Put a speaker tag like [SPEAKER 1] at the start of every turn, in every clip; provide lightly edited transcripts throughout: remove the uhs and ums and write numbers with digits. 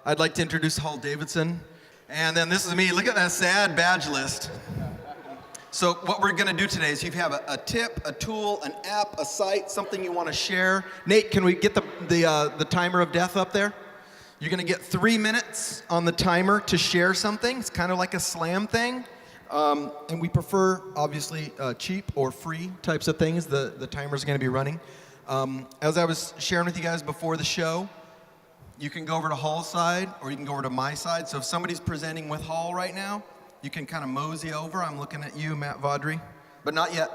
[SPEAKER 1] I'd like to introduce Hall Davidson. And then this is me. Look at that sad badge list. So what we're going to do today is you have a tip, a tool, an app, a site, something you want to share. Nate, can we get the timer of death up there? You're going to get 3 minutes on the timer to share something. It's kind of like a slam thing. And we prefer, obviously, cheap or free types of things. The timer's going to be running. As I was sharing with you guys before the show, you can go over to Hall's side or you can go over to my side. So if somebody's presenting with Hall right now, you can kind of mosey over. I'm looking at you, Matt Vaudry, but not yet.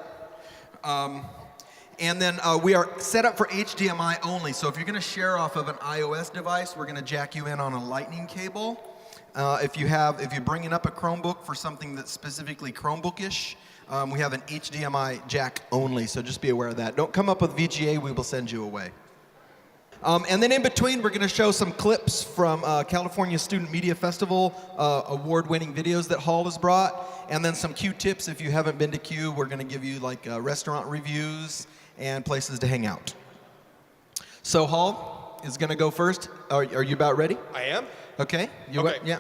[SPEAKER 1] And then we are set up for HDMI only. So if you're going to share off of an iOS device, we're going to jack you in on a lightning cable. If you're bringing up a Chromebook for something that's specifically Chromebookish, we have an HDMI jack only. So just be aware of that. Don't come up with VGA. We will send you away. And then in between, we're going to show some clips from California Student Media Festival award-winning videos that Hall has brought, and then some Q tips. If you haven't been to Q, we're going to give you like restaurant reviews and places to hang out. So Hall is going to go first. Are you about ready?
[SPEAKER 2] I am.
[SPEAKER 1] Okay.
[SPEAKER 2] Okay.
[SPEAKER 1] Yeah.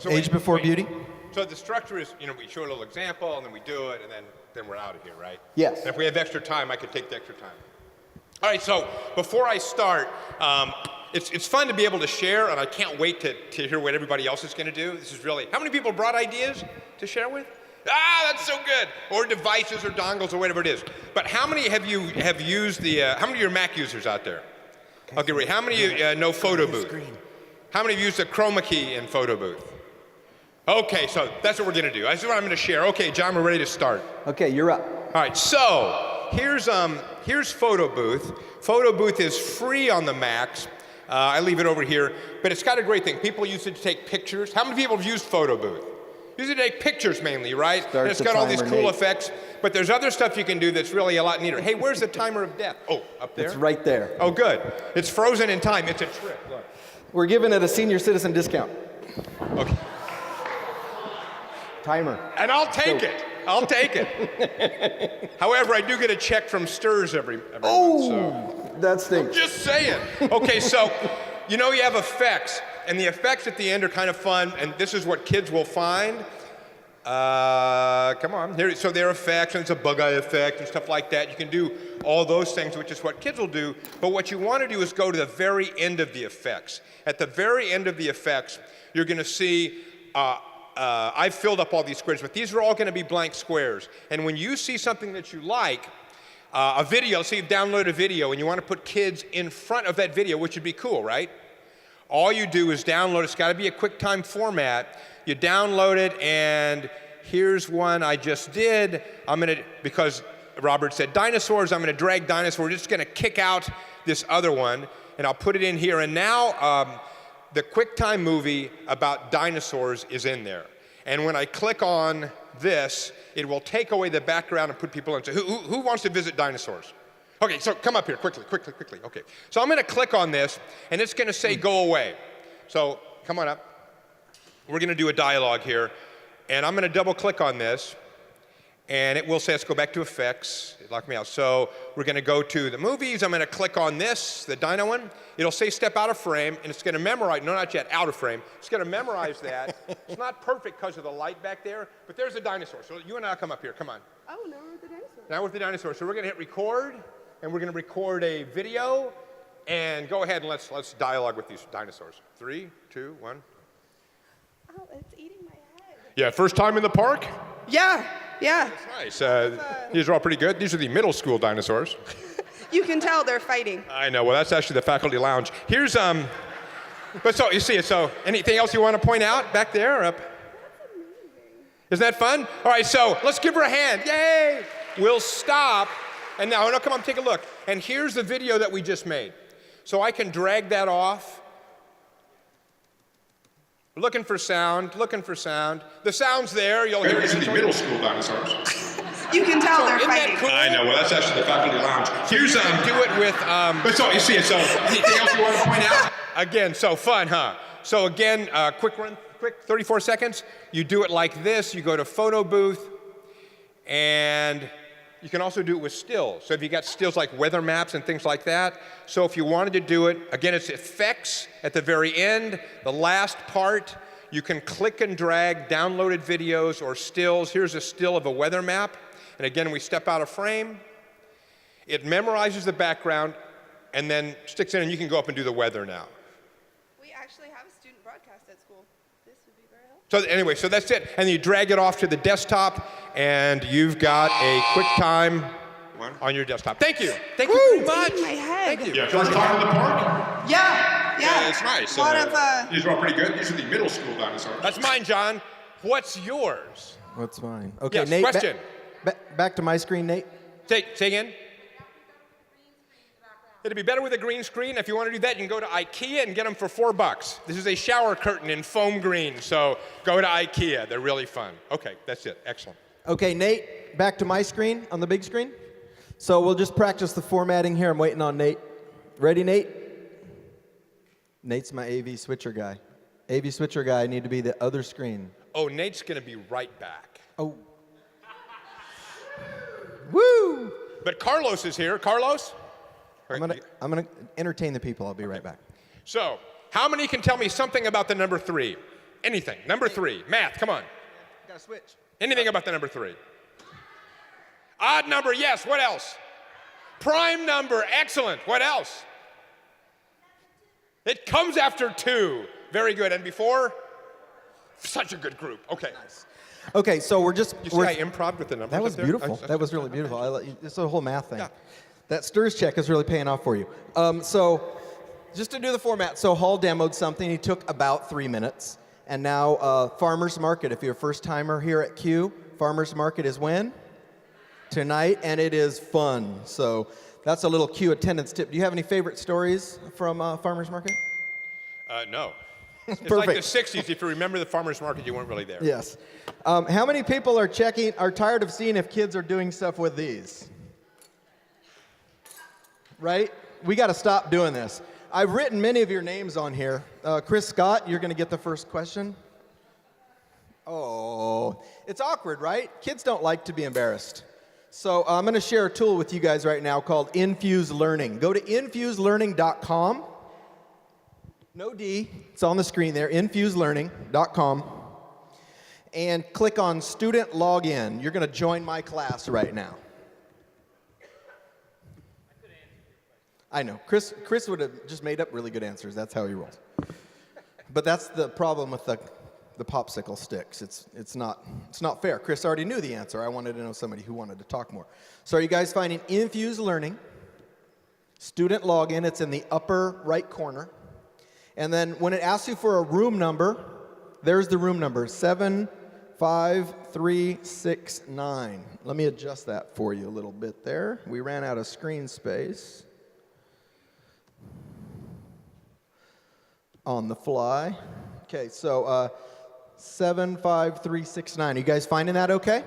[SPEAKER 2] So
[SPEAKER 1] Age before beauty.
[SPEAKER 2] So the structure is, we show a little example, and then we do it, and then we're out of here, right?
[SPEAKER 1] Yes.
[SPEAKER 2] And if we have extra time, I could take the extra time. All right, so before I start, it's fun to be able to share, and I can't wait to hear what everybody else is going to do. This is really, how many people brought ideas to share with? That's so good. Or devices or dongles or whatever it is. But how many have used how many of your Mac users out there? Okay, great. How many of you know Photo Booth? How many of you use the Chroma key in Photo Booth? Okay, so that's what we're going to do. That's what I'm going to share. Okay, John, we're ready to start.
[SPEAKER 1] Okay, you're up.
[SPEAKER 2] All right, so here's Photo Booth. Photo Booth is free on the Macs. I leave it over here, but it's got a great thing. People use it to take pictures. How many people have used Photo Booth? Use it to take pictures mainly, right? And it's got all these cool effects, but there's other stuff you can do that's really a lot neater. Hey, where's the timer of death? Oh, up there?
[SPEAKER 1] It's right there.
[SPEAKER 2] Oh, good. It's frozen in time. It's a trick. Look.
[SPEAKER 1] We're giving it a senior citizen discount.
[SPEAKER 2] Okay.
[SPEAKER 1] Timer.
[SPEAKER 2] And I'll take it. I'll take it. However, I do get a check from Stirs every month. So.
[SPEAKER 1] That stinks.
[SPEAKER 2] Just saying. Okay, so you have effects, and the effects at the end are kind of fun, and this is what kids will find. Come on. Here, so there are effects, and it's a bug eye effect and stuff like that. You can do all those things, which is what kids will do, but what you want to do is go to the very end of the effects. At the very end of the effects, you're going to see I've filled up all these squares, but these are all going to be blank squares. And when you see something that you like, a video, let's say you download a video and you want to put kids in front of that video, which would be cool, right? All you do is download. It's got to be a QuickTime format. You download it, and here's one I just did. Because Robert said dinosaurs, I'm going to drag dinosaurs. We're just going to kick out this other one, and I'll put it in here. And now the QuickTime movie about dinosaurs is in there. And when I click on this, it will take away the background and put people in. So who wants to visit dinosaurs? Okay, so come up here, quickly. Okay, so I'm going to click on this, and it's going to say go away. So come on up. We're going to do a dialogue here, and I'm going to double click on this, and it will say let's go back to effects. It locked me out. So we're going to go to the movies. I'm going to click on this, the dino one. It'll say step out of frame, and it's going to memorize, no, not yet, out of frame. It's going to memorize that. It's not perfect because of the light back there, but there's a dinosaur. So you and I'll come up here. Come on.
[SPEAKER 3] Oh, now we're with the dinosaur.
[SPEAKER 2] Now with the dinosaur. So we're going to hit record, and we're going to record a video, and go ahead and let's dialogue with these dinosaurs. 3, 2, 1.
[SPEAKER 3] Oh, it's eating my head.
[SPEAKER 2] Yeah, first time in the park?
[SPEAKER 3] Yeah.
[SPEAKER 2] That's nice. These are all pretty good. These are the middle school dinosaurs.
[SPEAKER 3] You can tell they're fighting.
[SPEAKER 2] I know. Well, that's actually the faculty lounge. Here's but so you see it. So anything else you want to point out back there or up?
[SPEAKER 3] That's amazing.
[SPEAKER 2] Isn't that fun? All right. So let's give her a hand. Yay! We'll stop. And now, come on, take a look. And here's the video that we just made. So I can drag that off. Looking for sound. The sound's there. You'll hear it.
[SPEAKER 4] These are the middle school dinosaurs.
[SPEAKER 3] You can tell they're
[SPEAKER 2] Isn't that
[SPEAKER 3] fighting.
[SPEAKER 2] cool?
[SPEAKER 4] I know. Well, that's actually the faculty lounge. Here's
[SPEAKER 2] do it with.
[SPEAKER 4] But so you see it. So anything else you want to point out?
[SPEAKER 2] Again, so fun, huh? So again, quick 34 seconds. You do it like this. You go to Photo Booth, and you can also do it with stills. So if you got stills like weather maps and things like that. So if you wanted to do it, again, it's effects at the very end. The last part, you can click and drag downloaded videos or stills. Here's a still of a weather map. And again, we step out of frame. It memorizes the background and then sticks in, and you can go up and do the weather now.
[SPEAKER 3] We actually have a student broadcast at school. This would be very helpful.
[SPEAKER 2] So anyway, so that's it. And then you drag it off to the desktop, and you've got a QuickTime on your desktop. Thank you. Thank you very much.
[SPEAKER 3] My head.
[SPEAKER 2] Thank you.
[SPEAKER 4] Yeah, first time in the park?
[SPEAKER 3] Yeah.
[SPEAKER 4] It's nice.
[SPEAKER 3] A lot of,
[SPEAKER 4] These are all pretty good. These are the middle school dinosaurs.
[SPEAKER 2] That's mine, John. What's yours?
[SPEAKER 5] What's mine? Okay,
[SPEAKER 2] Yes,
[SPEAKER 5] Nate.
[SPEAKER 2] question.
[SPEAKER 5] Back to my screen, Nate.
[SPEAKER 2] Say again. It'd be better with a green screen. If you want to do that, you can go to IKEA and get them for $4. This is a shower curtain in foam green, so go to IKEA. They're really fun. Okay, that's it. Excellent.
[SPEAKER 5] Okay, Nate, back to my screen on the big screen. So we'll just practice the formatting here. I'm waiting on Nate. Ready, Nate? Nate's my AV switcher guy. AV switcher guy, I need to be the other screen.
[SPEAKER 2] Oh, Nate's going to be right back.
[SPEAKER 5] Oh. Woo!
[SPEAKER 2] But Carlos is here. Carlos?
[SPEAKER 5] I'm gonna entertain the people. I'll be right back.
[SPEAKER 2] So, how many can tell me something about the number 3? Anything. Number 3. Math, come on.
[SPEAKER 5] Gotta switch.
[SPEAKER 2] Anything about the number 3. Odd number, yes. What else? Prime number, excellent. What else? It comes after 2. Very good. And before? Such a good group. Okay.
[SPEAKER 5] Nice. Okay, so we're just.
[SPEAKER 2] You see I improv with the numbers
[SPEAKER 5] That was
[SPEAKER 2] up there?
[SPEAKER 5] beautiful. That was really beautiful. It's a whole math thing.
[SPEAKER 2] Yeah.
[SPEAKER 5] That STIRS check is really paying off for you. So, just to do the format, so Hall demoed something. He took about 3 minutes. And now, Farmer's Market, if you're a first timer here at Q, Farmer's Market is when? Tonight, and it is fun. So, that's a little Q attendance tip. Do you have any favorite stories from Farmer's Market?
[SPEAKER 2] No. It's
[SPEAKER 5] Perfect.
[SPEAKER 2] like the 60s. If you remember the farmer's market, you weren't really there.
[SPEAKER 5] Yes. How many people are tired of seeing if kids are doing stuff with these? Right? We got to stop doing this. I've written many of your names on here. Chris Scott, you're going to get the first question. Oh, it's awkward, right? Kids don't like to be embarrassed. So I'm going to share a tool with you guys right now called Infuse Learning. Go to infuselearning.com. No D. It's on the screen there, infuselearning.com. And click on Student Login. You're going to join my class right now. I know. Chris would have just made up really good answers. That's how he rolls. But that's the problem with the popsicle sticks. It's not fair. Chris already knew the answer. I wanted to know somebody who wanted to talk more. So are you guys finding Infuse Learning? Student Login. It's in the upper right corner. And then when it asks you for a room number, there's the room number, 75369. Let me adjust that for you a little bit there. We ran out of screen space. On the fly. Okay, so 75369. Are you guys finding that okay?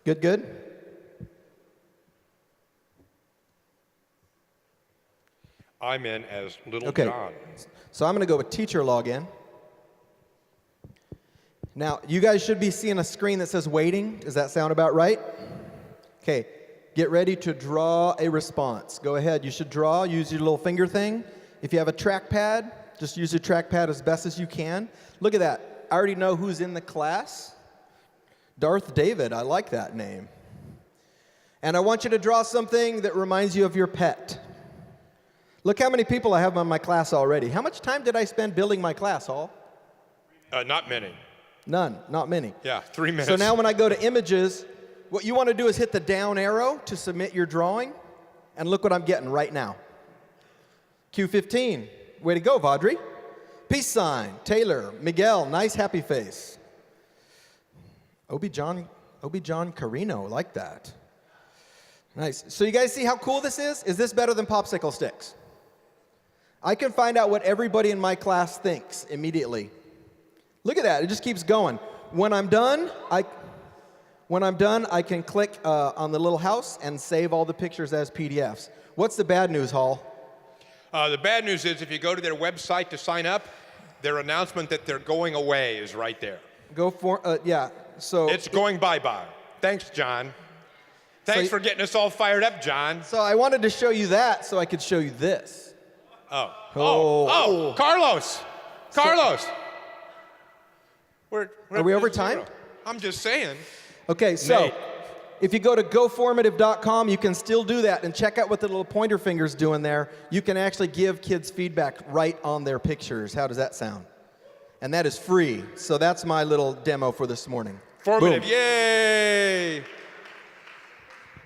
[SPEAKER 5] Good?
[SPEAKER 2] I'm in as Little
[SPEAKER 5] Okay.
[SPEAKER 2] John.
[SPEAKER 5] So I'm going to go with teacher login. Now, you guys should be seeing a screen that says waiting. Does that sound about right? Okay, get ready to draw a response. Go ahead, you should draw, use your little finger thing. If you have a trackpad, just use your trackpad as best as you can. Look at that, I already know who's in the class. Darth David, I like that name. And I want you to draw something that reminds you of your pet. Look how many people I have in my class already. How much time did I spend building my class, Hall?
[SPEAKER 2] Not many.
[SPEAKER 5] None, not many.
[SPEAKER 2] Yeah, 3 minutes.
[SPEAKER 5] So now when I go to images, what you want to do is hit the down arrow to submit your drawing. And look what I'm getting right now. Q15. Way to go, Vaudry. Peace sign. Taylor. Miguel. Nice happy face. Obi-John Carino. Like that. Nice. So you guys see how cool this is? Is this better than popsicle sticks? I can find out what everybody in my class thinks immediately. Look at that. It just keeps going. When I'm done, I can click on the little house and save all the pictures as PDFs. What's the bad news, Hall?
[SPEAKER 2] The bad news is if you go to their website to sign up, their announcement that they're going away is right there.
[SPEAKER 5] So
[SPEAKER 2] It's going bye-bye. Thanks, John. Thanks for getting us all fired up, John.
[SPEAKER 5] So I wanted to show you that so I could show you this.
[SPEAKER 2] Oh, Carlos.
[SPEAKER 5] Are we over time?
[SPEAKER 2] I'm just saying.
[SPEAKER 5] Okay, so
[SPEAKER 2] Nate.
[SPEAKER 5] if you go to GoFormative.com, you can still do that and check out what the little pointer finger's doing there. You can actually give kids feedback right on their pictures. How does that sound? And that is free. So that's my little demo for this morning.
[SPEAKER 2] Formative,
[SPEAKER 5] Boom.
[SPEAKER 2] yay!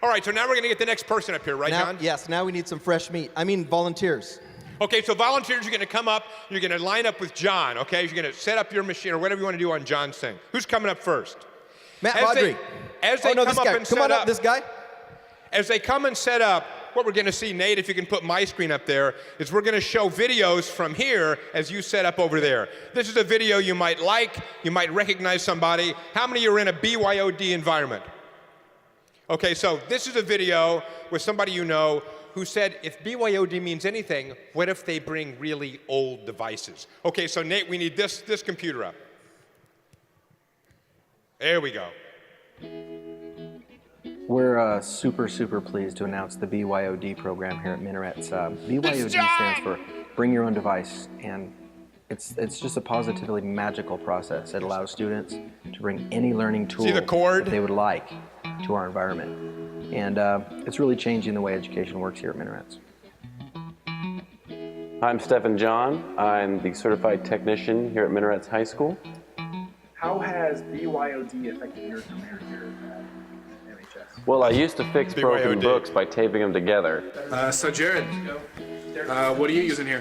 [SPEAKER 2] All right, so now we're going to get the next person up here, right,
[SPEAKER 5] Now,
[SPEAKER 2] John?
[SPEAKER 5] yes, now we need some fresh meat. I mean volunteers.
[SPEAKER 2] Okay, so volunteers are going to come up. You're going to line up with John, okay? You're going to set up your machine or whatever you want to do on John's thing. Who's coming up first?
[SPEAKER 5] Matt Baudry.
[SPEAKER 2] As they
[SPEAKER 5] this
[SPEAKER 2] come up
[SPEAKER 5] guy.
[SPEAKER 2] and
[SPEAKER 5] Come
[SPEAKER 2] set
[SPEAKER 5] on up, this guy.
[SPEAKER 2] As they come and set up, what we're going to see, Nate, if you can put my screen up there, is we're going to show videos from here as you set up over there. This is a video you might like. You might recognize somebody. How many are in a BYOD environment? Okay, so this is a video with somebody you know who said, if BYOD means anything, what if they bring really old devices? Okay, so Nate, we need this computer up. There we go.
[SPEAKER 6] We're super pleased to announce the BYOD program here at Minarets. BYOD stands for Bring Your Own Device, and it's just a positively magical process. It allows students to bring any learning tool that they would like to our environment. And it's really changing the way education works here at Minarets.
[SPEAKER 7] I'm Stephen John. I'm the certified technician here at Minarets High School.
[SPEAKER 8] How has BYOD affected your career here at MHS?
[SPEAKER 7] Well, I used to fix broken books by taping them together.
[SPEAKER 8] So Jared, what are you using here?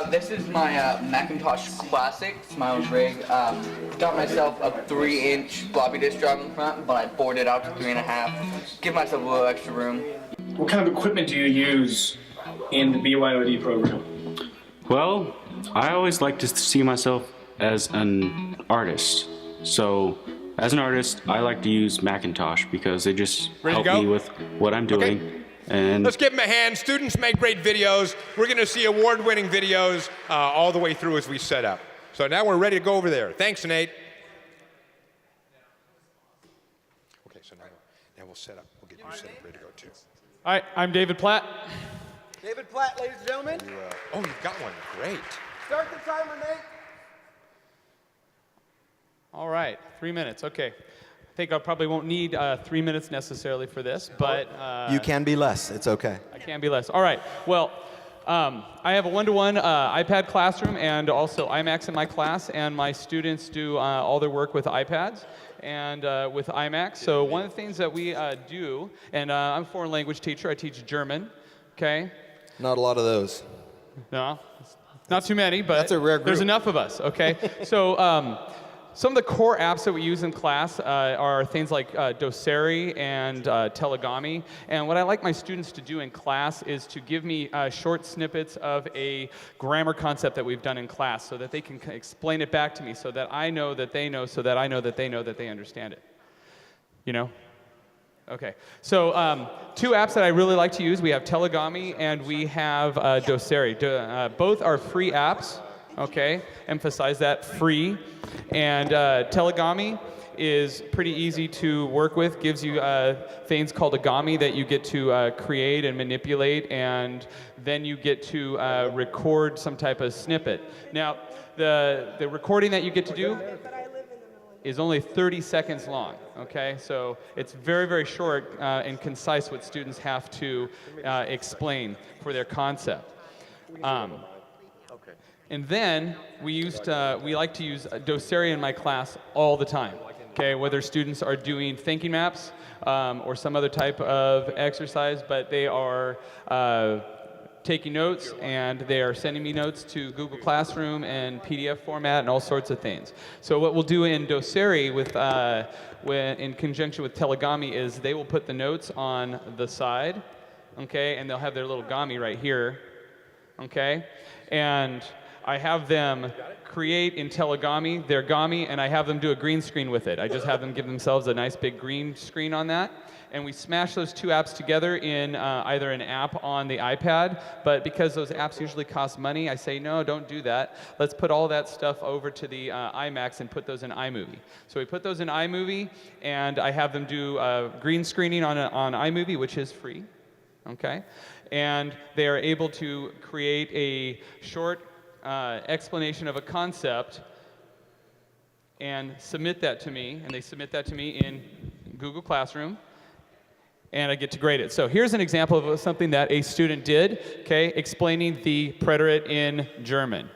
[SPEAKER 9] This is my Macintosh Classic. It's my own rig. Got myself a 3-inch floppy disk drive in the front, but I bored it out to 3.5. Give myself a little extra room.
[SPEAKER 8] What kind of equipment do you use in the BYOD program?
[SPEAKER 10] Well, I always like to see myself as an artist. So, as an artist, I like to use Macintosh because they just help me with what I'm doing.
[SPEAKER 2] Okay.
[SPEAKER 10] And
[SPEAKER 2] let's give them a hand. Students make great videos. We're going to see award-winning videos all the way through as we set up. So now we're ready to go over there. Thanks, Nate. Okay, so now we'll set up. We'll get you set up, ready to go too.
[SPEAKER 11] All right, I'm David Platt.
[SPEAKER 5] David Platt, ladies and gentlemen.
[SPEAKER 2] Oh, you've got one. Great.
[SPEAKER 5] Start the timer, Nate.
[SPEAKER 11] All right, 3 minutes. Okay. I think I probably won't need 3 minutes necessarily for this, but
[SPEAKER 5] you can be less. It's okay.
[SPEAKER 11] I can be less. All right. Well, I have a one-to-one iPad classroom and also iMacs in my class, and my students do all their work with iPads and with iMacs. So one of the things that we do, and I'm a foreign language teacher. I teach German. Okay.
[SPEAKER 5] Not a lot of those.
[SPEAKER 11] No, not too many, but
[SPEAKER 5] that's a rare group.
[SPEAKER 11] There's enough of us. Okay. So. Some of the core apps that we use in class are things like Doceri and Telegami. And what I like my students to do in class is to give me short snippets of a grammar concept that we've done in class so that they can explain it back to me so that I know that they know, so that I know that they know that they understand it. You know? Okay. So 2 apps that I really like to use, we have Telegami and we have Doceri. Both are free apps. Okay, emphasize that, free. And Telegami is pretty easy to work with, gives you things called a Gami that you get to create and manipulate, and then you get to record some type of snippet. Now, the recording that you get to do is only 30 seconds long, okay? So it's very short and concise what students have to explain for their concept. And then we like to use Doceri in my class all the time, okay? Whether students are doing thinking maps or some other type of exercise, but they are taking notes and they are sending me notes to Google Classroom and PDF format and all sorts of things. So what we'll do in Doceri in conjunction with Telegami is they will put the notes on the side, okay? And they'll have their little Gami right here, okay? And I have them create in Telegami their Gami, and I have them do a green screen with it. I just have them give themselves a nice big green screen on that. And we smash those two apps together in either an app on the iPad, but because those apps usually cost money, I say, no, don't do that. Let's put all that stuff over to the iMacs and put those in iMovie. So we put those in iMovie, and I have them do green screening on iMovie, which is free, okay? And they are able to create a short explanation of a concept and submit that to me, and they submit that to me in Google Classroom, and I get to grade it. So here's an example of something that a student did, okay, explaining the preterite in German.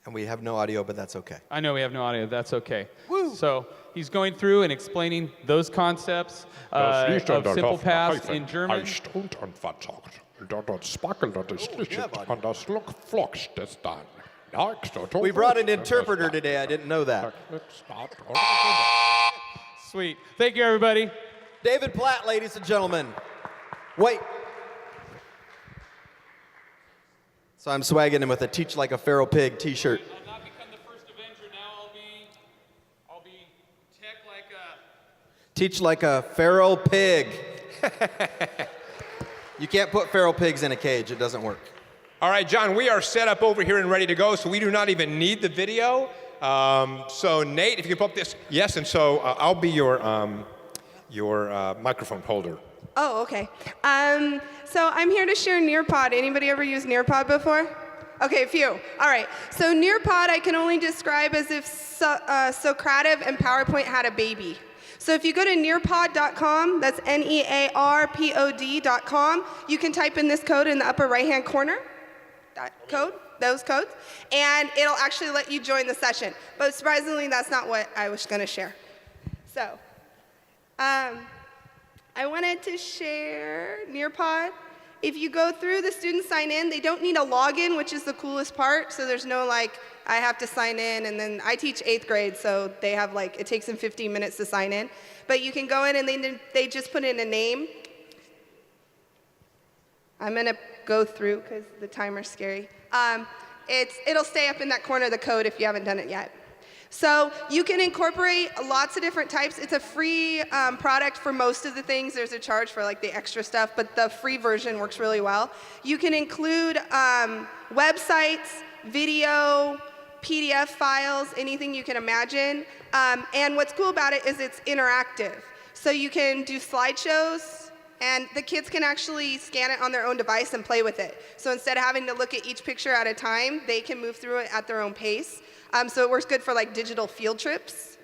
[SPEAKER 5] And we have no audio, but that's okay.
[SPEAKER 11] I know we have no audio, that's okay. Woo. So he's going through and explaining those concepts of simple past in German.
[SPEAKER 5] We brought an interpreter today, I didn't know that.
[SPEAKER 11] Sweet. Thank you, everybody.
[SPEAKER 5] David Platt, ladies and gentlemen. Wait. So I'm swagging him with a Teach Like a Feral Pig t-shirt.
[SPEAKER 11] I'll not become the first Avenger now. I'll be tech like a...
[SPEAKER 5] Teach like a feral pig. You can't put feral pigs in a cage. It doesn't work.
[SPEAKER 2] All right, John, we are set up over here and ready to go, so we do not even need the video. So Nate, if you can put up this. Yes, and so I'll be your microphone holder.
[SPEAKER 3] Oh, okay. So I'm here to share Nearpod. Anybody ever used Nearpod before? Okay, a few. All right. So Nearpod I can only describe as if Socrative and PowerPoint had a baby. So if you go to nearpod.com, that's nearpod.com, you can type in this code in the upper right-hand corner. That code, those codes, and it'll actually let you join the session. But surprisingly, that's not what I was going to share. So I wanted to share Nearpod. If you go through, the students sign in. They don't need a login, which is the coolest part. So there's no like, I have to sign in, and then I teach 8th grade, so they have like, it takes them 15 minutes to sign in. But you can go in and they just put in a name. I'm going to go through because the timer's scary. It'll stay up in that corner of the code if you haven't done it yet. So you can incorporate lots of different types. It's a free product for most of the things. There's a charge for like the extra stuff, but the free version works really well. You can include websites, video, PDF files, anything you can imagine. And what's cool about it is it's interactive. So you can do slideshows, and the kids can actually scan it on their own device and play with it. So instead of having to look at each picture at a time, they can move through it at their own pace. So it works good for like digital field trips.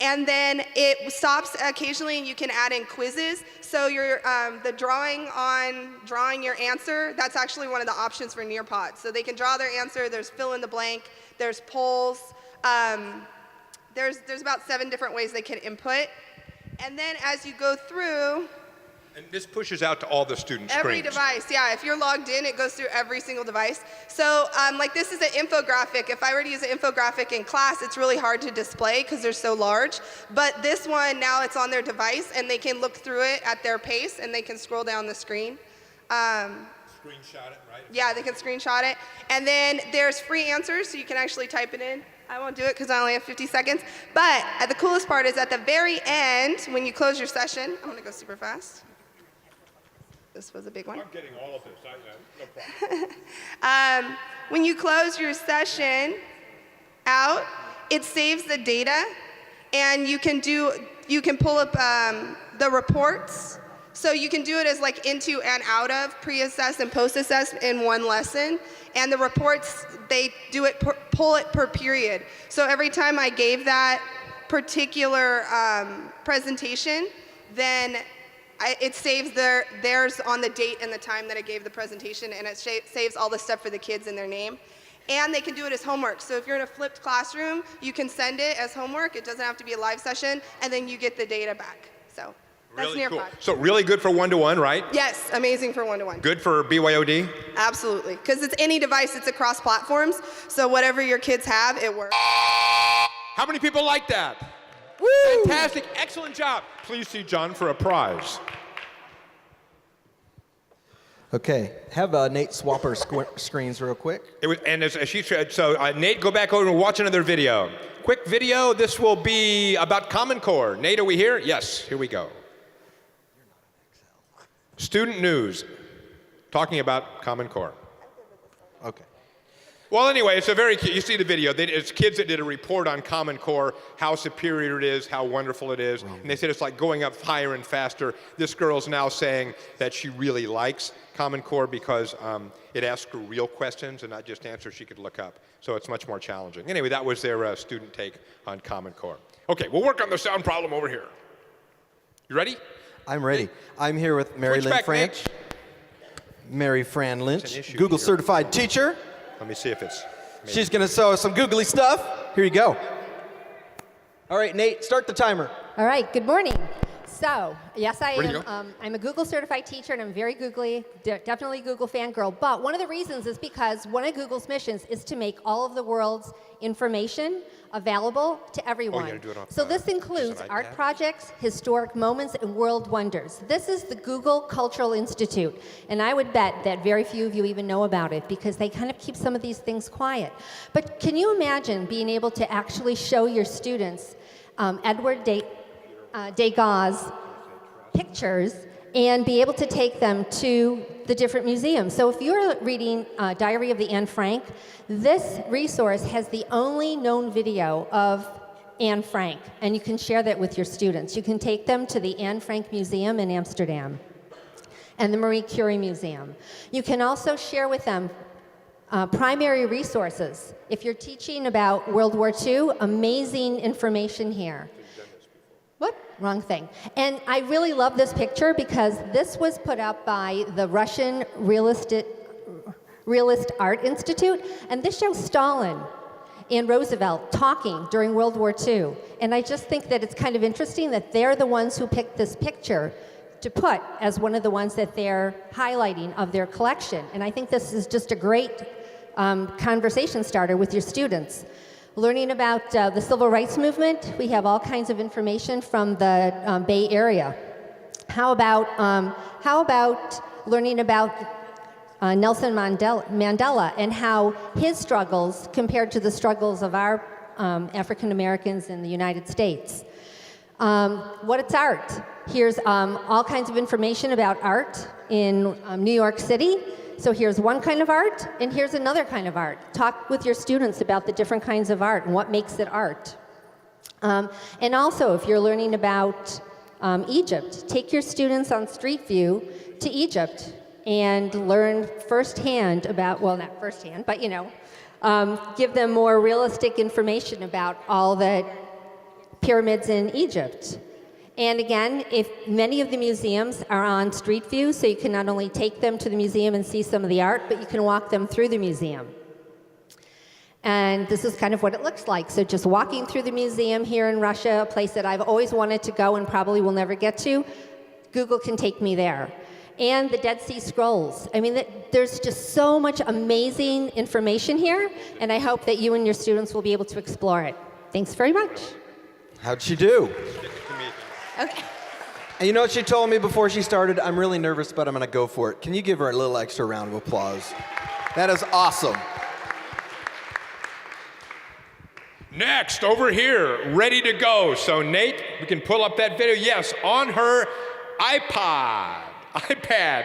[SPEAKER 3] And then it stops occasionally and you can add in quizzes. So the drawing your answer, that's actually one of the options for Nearpod. So they can draw their answer, there's fill in the blank, there's polls. There's about 7 different ways they can input. And then as you go through,
[SPEAKER 2] and this pushes out to all the student
[SPEAKER 3] every
[SPEAKER 2] screens.
[SPEAKER 3] device, yeah. If you're logged in, it goes through every single device. So like this is an infographic. If I were to use an infographic in class, it's really hard to display because they're so large. But this one, now it's on their device, and they can look through it at their pace, and they can scroll down the screen.
[SPEAKER 2] Screenshot it, right?
[SPEAKER 3] Yeah, they can screenshot it. And then there's free answers, so you can actually type it in. I won't do it because I only have 50 seconds. But the coolest part is at the very end, when you close your session, I'm going to go super fast. This was a big one.
[SPEAKER 2] I'm getting all of this. No problem.
[SPEAKER 3] When you close your session out, it saves the data, and you can pull up the reports. So you can do it as like into and out of, pre-assess and post-assess in one lesson. And the reports, they do it, pull it per period. So every time I gave that particular presentation, then it saves theirs on the date and the time that I gave the presentation, and it saves all the stuff for the kids in their name. And they can do it as homework. So if you're in a flipped classroom, you can send it as homework. It doesn't have to be a live session, and then you get the data back. So that's
[SPEAKER 2] really
[SPEAKER 3] Nearpod.
[SPEAKER 2] cool. So really good for one-to-one, right?
[SPEAKER 3] Yes, amazing for one-to-one.
[SPEAKER 2] Good for BYOD?
[SPEAKER 3] Absolutely, because it's any device, it's across platforms. So whatever your kids have, it works.
[SPEAKER 2] How many people like that? Woo! Fantastic, excellent job. Please see John for a prize.
[SPEAKER 5] Okay, have Nate swap our screens real quick.
[SPEAKER 2] And as she said, so Nate, go back over and watch another video. Quick video, this will be about Common Core. Nate, are we here? Yes, here we go. Student news, talking about Common Core.
[SPEAKER 5] Okay.
[SPEAKER 2] Well, anyway, it's a very, you see the video. It's kids that did a report on Common Core, how superior it is, how wonderful it is. And they said it's like going up higher and faster. This girl's now saying that she really likes Common Core because it asks her real questions and not just answers she could look up. So it's much more challenging. Anyway, that was their student take on Common Core. Okay, we'll work on the sound problem over here. You ready?
[SPEAKER 5] I'm ready. I'm here with Mary Lynn French. Mary Fran Lynch, Google certified teacher.
[SPEAKER 2] Let me see if it's... Maybe.
[SPEAKER 5] She's going to show us some googly stuff. Here you go. All right, Nate, start the timer.
[SPEAKER 12] All right, good morning. So, yes, I am. I'm a Google certified teacher, and I'm very googly, definitely a Google fangirl. But one of the reasons is because one of Google's missions is to make all of the world's information available to everyone. So this includes art projects, historic moments, and world wonders. This is the Google Cultural Institute, and I would bet that very few of you even know about it because they kind of keep some of these things quiet. But can you imagine being able to actually show your students Edward Degas' pictures and be able to take them to the different museums? So if you're reading Diary of the Anne Frank, this resource has the only known video of Anne Frank, and you can share that with your students. You can take them to the Anne Frank Museum in Amsterdam and the Marie Curie Museum. You can also share with them primary resources. If you're teaching about World War II, amazing information here. What? Wrong thing. And I really love this picture because this was put up by the Russian Realist Art Institute, and this shows Stalin and Roosevelt talking during World War II. And I just think that it's kind of interesting that they're the ones who picked this picture to put as one of the ones that they're highlighting of their collection. And I think this is just a great conversation starter with your students. Learning about the civil rights movement, we have all kinds of information from the Bay Area. How about learning about Nelson Mandela and how his struggles compared to the struggles of our African Americans in the United States? What is art? Here's all kinds of information about art in New York City. So here's one kind of art, and here's another kind of art. Talk with your students about the different kinds of art and what makes it art. And also, if you're learning about Egypt, take your students on Street View to Egypt and learn firsthand about, well, not firsthand, but give them more realistic information about all the pyramids in Egypt. And again, if many of the museums are on Street View, so you can not only take them to the museum and see some of the art, but you can walk them through the museum. And this is kind of what it looks like. So just walking through the museum here in Russia, a place that I've always wanted to go and probably will never get to, Google can take me there. And the Dead Sea Scrolls. I mean, there's just so much amazing information here, and I hope that you and your students will be able to explore it. Thanks very much.
[SPEAKER 5] How'd she do?
[SPEAKER 12] Okay.
[SPEAKER 5] And you know what she told me before she started? I'm really nervous, but I'm going to go for it. Can you give her a little extra round of applause? That is awesome.
[SPEAKER 2] Next, over here, ready to go. So Nate, we can pull up that video. Yes, on her iPad,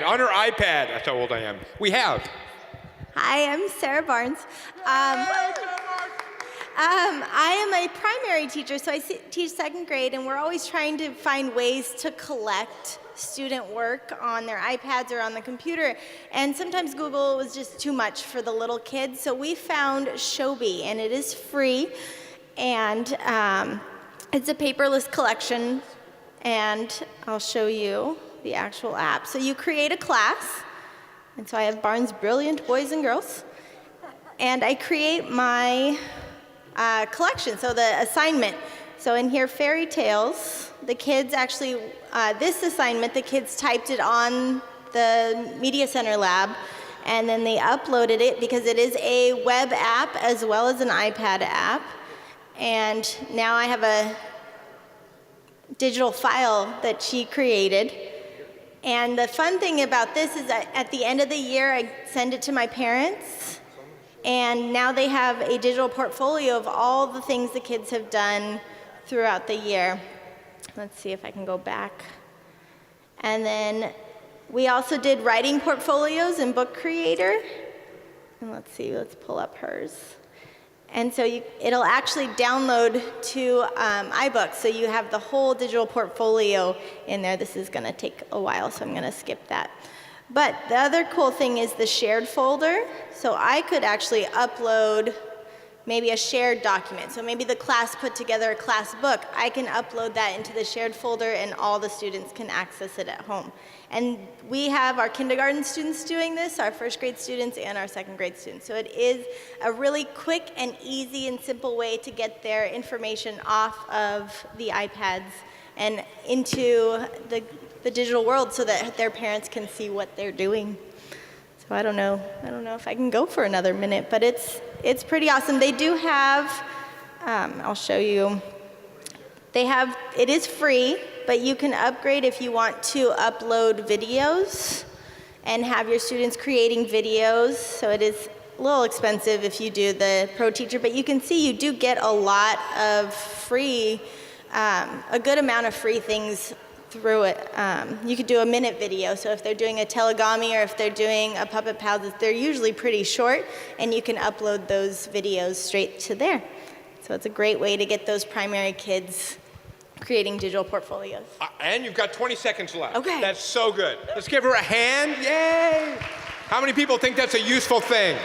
[SPEAKER 2] on her iPad. That's how old I am. We have.
[SPEAKER 13] Hi, I'm Sarah Barnes. I am a primary teacher, so I teach second grade, and we're always trying to find ways to collect student work on their iPads or on the computer. And sometimes Google was just too much for the little kids, so we found Showbie, and it is free. And it's a paperless collection, and I'll show you the actual app. So you create a class, and so I have Barnes Brilliant Boys and Girls, and I create my collection, so the assignment. So in here, fairy tales, the kids actually, this assignment, the kids typed it on the Media Center lab, and then they uploaded it because it is a web app as well as an iPad app. And now I have a digital file that she created, And the fun thing about this is that at the end of the year, I send it to my parents, and now they have a digital portfolio of all the things the kids have done throughout the year. Let's see if I can go back. And then we also did writing portfolios in Book Creator. And let's see, let's pull up hers. And so it'll actually download to iBooks, so you have the whole digital portfolio in there. This is going to take a while, so I'm going to skip that. But the other cool thing is the shared folder. So I could actually upload maybe a shared document. So maybe the class put together a class book. I can upload that into the shared folder, and all the students can access it at home. And we have our kindergarten students doing this, our first grade students, and our second grade students. So it is a really quick and easy and simple way to get their information off of the iPads and into the digital world so that their parents can see what they're doing. So I don't know if I can go for another minute, but it's pretty awesome. They do have, I'll show you. It is free, but you can upgrade if you want to upload videos and have your students creating videos. So it is a little expensive if you do the Pro Teacher, but you can see you do get a lot of free, a good amount of free things through it. You could do a minute video, so if they're doing a telegami or if they're doing a Puppet Pals, they're usually pretty short, and you can upload those videos straight to there. So it's a great way to get those primary kids creating digital portfolios.
[SPEAKER 2] And you've got 20 seconds left.
[SPEAKER 13] Okay.
[SPEAKER 2] That's so good. Let's give her a hand. Yay! How many people think that's a useful thing?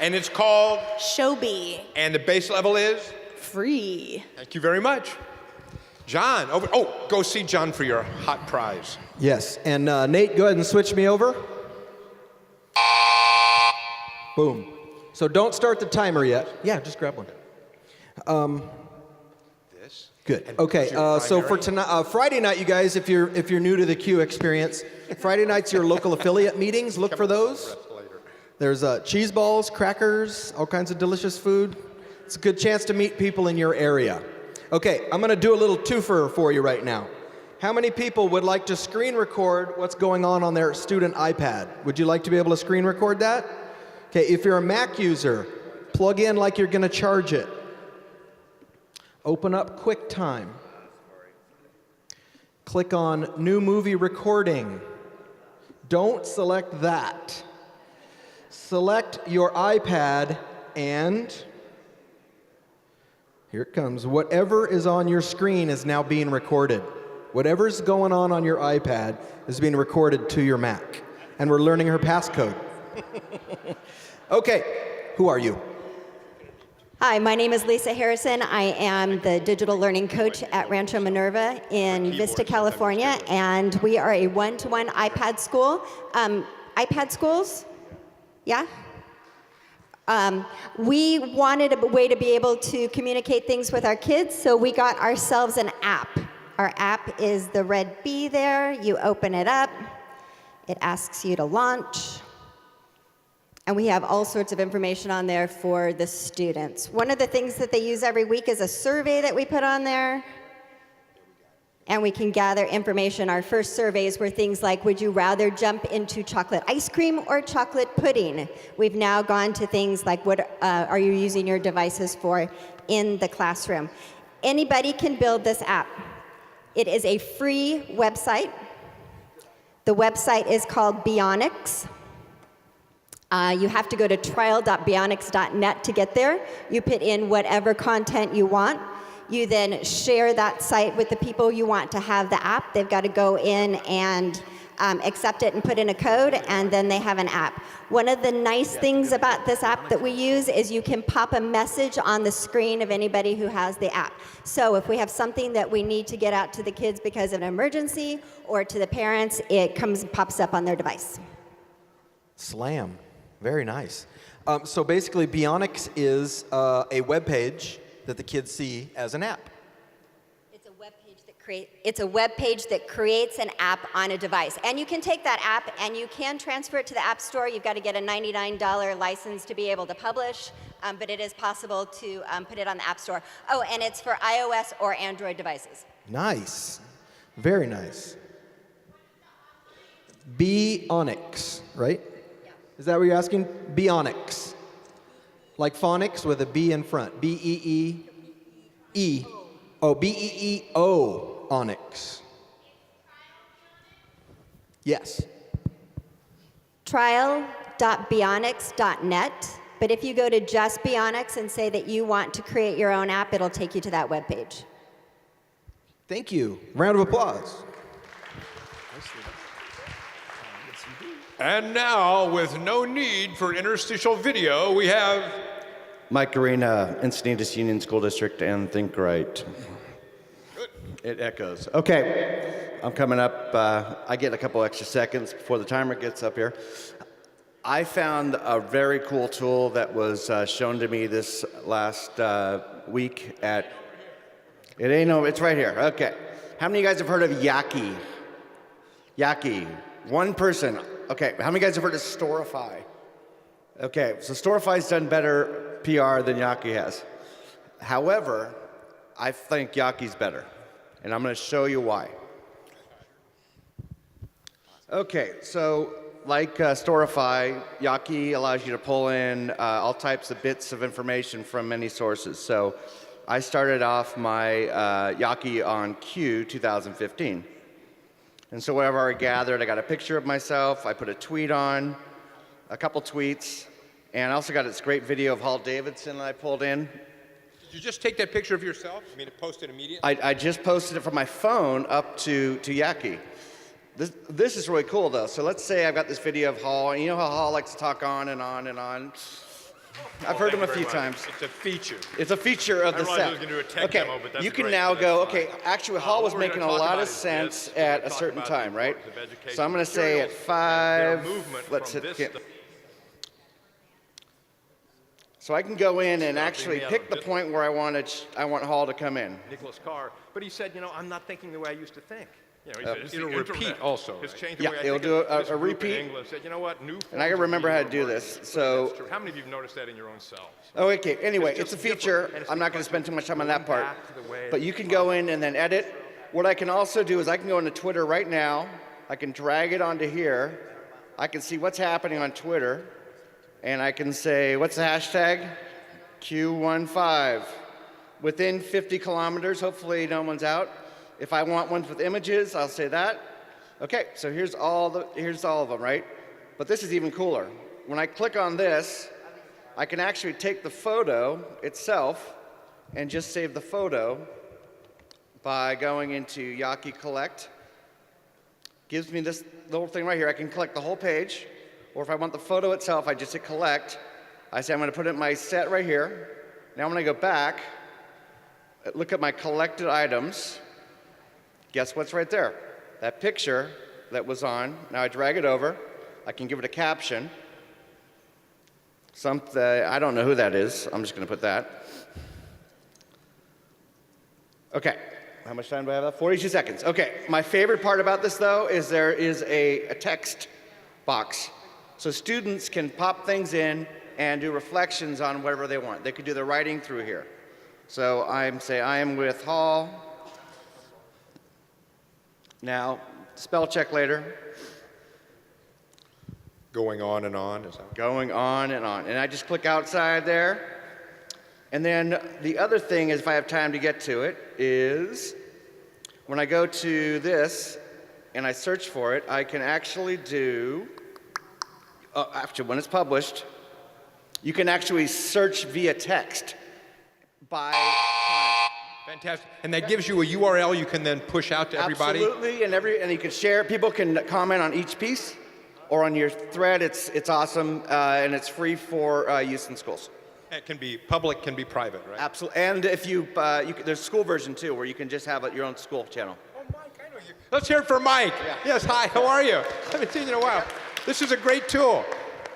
[SPEAKER 2] And it's called?
[SPEAKER 13] Showbie.
[SPEAKER 2] And the base level is?
[SPEAKER 13] Free.
[SPEAKER 2] Thank you very much. John, go see John for your hot prize.
[SPEAKER 5] Yes, and Nate, go ahead and switch me over. Boom. So don't start the timer yet. Yeah, just grab one.
[SPEAKER 2] This.
[SPEAKER 5] Good. Okay. So for tonight, Friday night, you guys, if you're new to the Q experience, Friday night's your local affiliate meetings. Look for those. There's cheese balls, crackers, all kinds of delicious food. It's a good chance to meet people in your area. Okay, I'm going to do a little twofer for you right now. How many people would like to screen record what's going on their student iPad? Would you like to be able to screen record that? Okay, if you're a Mac user, plug in like you're going to charge it. Open up QuickTime. Click on New Movie Recording. Don't select that. Select your iPad and here it comes. Whatever is on your screen is now being recorded. Whatever's going on your iPad is being recorded to your Mac. And we're learning her passcode. Okay, who are you?
[SPEAKER 14] Hi, my name is Lisa Harrison. I am the digital learning coach at Rancho Minerva in Vista, California, and we are a one-to-one iPad school. iPad schools? Yeah? We wanted a way to be able to communicate things with our kids, so we got ourselves an app. Our app is the red bee there. You open it up. It asks you to launch. And we have all sorts of information on there for the students. One of the things that they use every week is a survey that we put on there. And we can gather information. Our first surveys were things like, would you rather jump into chocolate ice cream or chocolate pudding? We've now gone to things like, what are you using your devices for in the classroom? Anybody can build this app. It is a free website. The website is called Bionics. You have to go to trial.bionics.net to get there. You put in whatever content you want. You then share that site with the people you want to have the app. They've got to go in and accept it and put in a code, and then they have an app. One of the nice things about this app that we use is you can pop a message on the screen of anybody who has the app. So if we have something that we need to get out to the kids because of an emergency or to the parents, it comes and pops up on their device.
[SPEAKER 5] Slam. Very nice. So basically, Bionics is a web page that the kids see as an app.
[SPEAKER 14] It's a web page that creates an app on a device. And you can take that app and you can transfer it to the App Store. You've got to get a $99 license to be able to publish, but it is possible to put it on the App Store. Oh, and it's for iOS or Android devices.
[SPEAKER 5] Nice. Very nice. Bionics, right? Yeah. Is that what you're asking? Bionics. Like phonics with a B in front. B-E-E-E. Oh, B-E-E-O, onyx. Yes.
[SPEAKER 14] Trial.bionics.net. But if you go to just Bionics and say that you want to create your own app, it'll take you to that webpage.
[SPEAKER 5] Thank you. Round of applause.
[SPEAKER 2] And now, with no need for interstitial video, we have
[SPEAKER 15] Mike Arena, Encinitas Union School District, and ThingLink. It echoes. Okay, I'm coming up. I get a couple extra seconds before the timer gets up here. I found a very cool tool that was shown to me this last week at. It's right here. Okay. How many of you guys have heard of Yaki? Yaki. One person. Okay. How many of you guys have heard of Storify? Okay. So Storify's done better PR than Yaki has. However, I think Yaki's better. And I'm going to show you why. Okay. So like Storify, Yaki allows you to pull in all types of bits of information from many sources. So I started off my Yaki on Q 2015. And so whatever I gathered, I got a picture of myself, I put a tweet on, a couple tweets, and I also got this great video of Hall Davidson that I pulled in.
[SPEAKER 2] Did you just take that picture of yourself? You mean to post it immediately?
[SPEAKER 15] I just posted it from my phone up to Yaki. This is really cool, though. So let's say I've got this video of Hall, and you know how Hall likes to talk on and on and on. I've heard him a few times.
[SPEAKER 2] It's a feature.
[SPEAKER 15] It's a feature of the set.
[SPEAKER 2] I was going to do a tech demo, but that's
[SPEAKER 15] you can
[SPEAKER 2] great.
[SPEAKER 15] now
[SPEAKER 2] That's
[SPEAKER 15] go,
[SPEAKER 2] fine.
[SPEAKER 15] okay, actually Hall was making a lot of sense at a certain time, right? So I'm going to say at 5, let's hit. So I can go in and actually pick the point where I want Hall to come in.
[SPEAKER 2] Nicholas Carr, but he said, I'm not thinking the way I used to think. He said, it'll repeat also. It's changed the way I
[SPEAKER 15] it'll
[SPEAKER 2] think
[SPEAKER 15] do a repeat.
[SPEAKER 2] English said, what? New
[SPEAKER 15] and I can remember how to do this. So
[SPEAKER 2] how many of you have noticed that in your own selves?
[SPEAKER 15] Oh, okay. Anyway, it's a feature. I'm not going to spend too much time on that part. But you can go in and then edit. What I can also do is I can go into Twitter right now. I can drag it onto here. I can see what's happening on Twitter. And I can say, what's the hashtag? Q15. Within 50 kilometers, hopefully no one's out. If I want ones with images, I'll say that. Okay, so here's all of them, right? But this is even cooler. When I click on this, I can actually take the photo itself and just save the photo by going into Yaki Collect. Gives me this little thing right here. I can collect the whole page, or if I want the photo itself, I just hit collect. I say I'm going to put it in my set right here. Now when I go back, look at my collected items. Guess what's right there? That picture that was on. Now I drag it over. I can give it a caption. Something, I don't know who that is. I'm just going to put that. Okay. How much time do I have left? 42 seconds. Okay. My favorite part about this, though, is there is a text box. So students can pop things in and do reflections on whatever they want. They could do their writing through here. So I am with Hall. Now, spell check later.
[SPEAKER 2] Going on and on. Is that
[SPEAKER 15] going on and on. And I just click outside there. And then the other thing is, if I have time to get to it, is when I go to this and I search for it, I can actually do, after when it's published, you can actually search via text by time.
[SPEAKER 2] Fantastic. And that gives you a URL you can then push out to everybody?
[SPEAKER 15] Absolutely, and you can share. People can comment on each piece or on your thread. It's awesome, and it's free for use in schools.
[SPEAKER 2] It can be public, can be private, right?
[SPEAKER 15] Absolutely. And if there's a school version too, where you can just have your own school channel.
[SPEAKER 2] Oh, Mike, I know you. Let's hear it for Mike. Yeah. Yes, hi, how are you? Haven't seen you in a while. This is a great tool.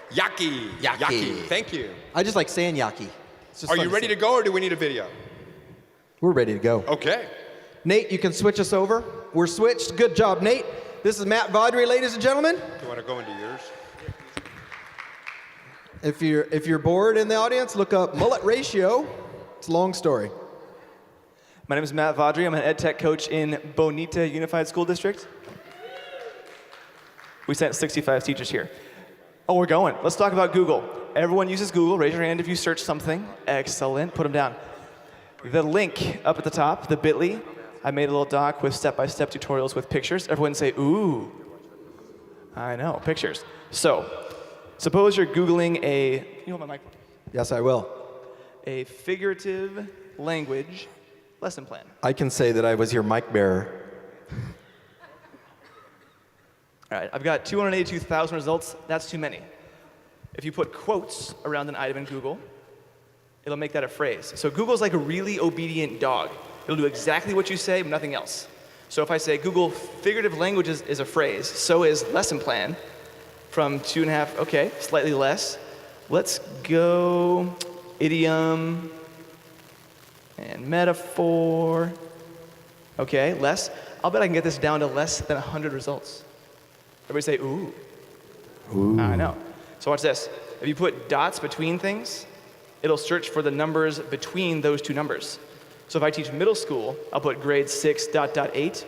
[SPEAKER 2] Yaki. Thank you.
[SPEAKER 5] I just like saying Yaki.
[SPEAKER 2] Are you ready to go, or do we need a video?
[SPEAKER 5] We're ready to go.
[SPEAKER 2] Okay.
[SPEAKER 5] Nate, you can switch us over. We're switched. Good job, Nate. This is Matt Vaudry, ladies and gentlemen.
[SPEAKER 2] Do you want to go into yours?
[SPEAKER 5] If you're bored in the audience, look up mullet ratio. It's a long story.
[SPEAKER 16] My name is Matt Vaudry. I'm an ed tech coach in Bonita Unified School District. We sent 65 teachers here. Oh, we're going. Let's talk about Google. Everyone uses Google. Raise your hand if you search something. Excellent. Put them down. The link up at the top, the bit.ly, I made a little doc with step-by-step tutorials with pictures. Everyone say, ooh. I know, pictures. So, suppose you're Googling a, can you hold my mic?
[SPEAKER 5] Yes, I will.
[SPEAKER 16] A figurative language lesson plan.
[SPEAKER 5] I can say that I was your mic bearer.
[SPEAKER 16] All right, I've got 282,000 results. That's too many. If you put quotes around an item in Google, it'll make that a phrase. So Google's like a really obedient dog. It'll do exactly what you say, but nothing else. So if I say Google figurative languages is a phrase, so is lesson plan from 2.5, okay, slightly less. Let's go idiom and metaphor. Okay, less. I'll bet I can get this down to less than 100 results. Everybody say, ooh.
[SPEAKER 5] Ooh.
[SPEAKER 16] I know. So watch this. If you put dots between things, it'll search for the numbers between those two numbers. So if I teach middle school, I'll put grade 6.8.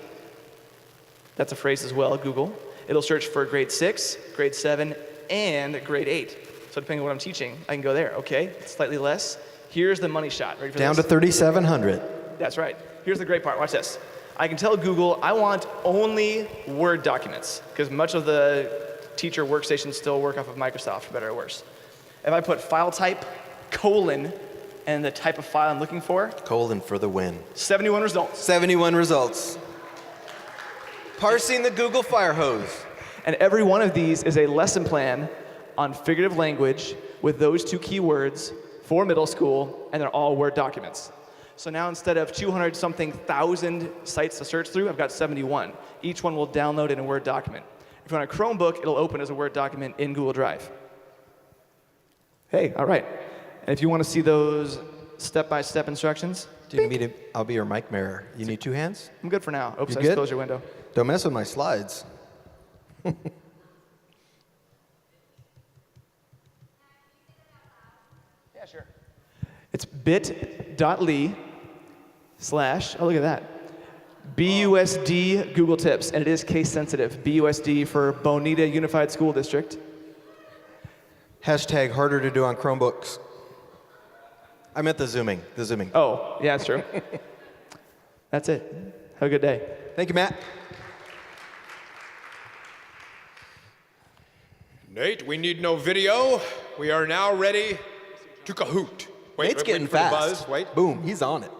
[SPEAKER 16] That's a phrase as well, Google. It'll search for grade 6, grade 7, and grade 8. So depending on what I'm teaching, I can go there. Okay, slightly less. Here's the money shot. Ready for
[SPEAKER 5] Down
[SPEAKER 16] this?
[SPEAKER 5] to 3,700.
[SPEAKER 16] That's right. Here's the great part. Watch this. I can tell Google I want only Word documents, because much of the teacher workstations still work off of Microsoft, for better or worse. If I put file type, colon, and the type of file I'm looking for.
[SPEAKER 5] Colon for the win.
[SPEAKER 16] 71 results.
[SPEAKER 5] 71 results. Parsing the Google fire hose.
[SPEAKER 16] And every one of these is a lesson plan on figurative language with those two keywords for middle school, and they're all Word documents. So now instead of 200-something thousand sites to search through, I've got 71. Each one will download in a Word document. If you're on a Chromebook, it'll open as a Word document in Google Drive. Hey, all right. And if you want to see those step-by-step instructions,
[SPEAKER 5] I'll be your mic mirror. You need two hands?
[SPEAKER 16] I'm good for now. Oops,
[SPEAKER 5] You
[SPEAKER 16] I
[SPEAKER 5] good?
[SPEAKER 16] just closed your window.
[SPEAKER 5] Don't mess with my slides.
[SPEAKER 16] Yeah, sure. It's bit.ly/ oh, look at that, BUSD Google Tips, and it is case sensitive. BUSD for Bonita Unified School District.
[SPEAKER 5] Hashtag harder to do on Chromebooks. I meant the zooming.
[SPEAKER 16] Oh, yeah, that's true. That's it. Have a good day.
[SPEAKER 5] Thank you, Matt.
[SPEAKER 2] Nate, we need no video. We are now ready to Kahoot.
[SPEAKER 5] Nate's getting
[SPEAKER 2] for the
[SPEAKER 5] fast.
[SPEAKER 2] buzz. Wait.
[SPEAKER 5] Boom, he's on it.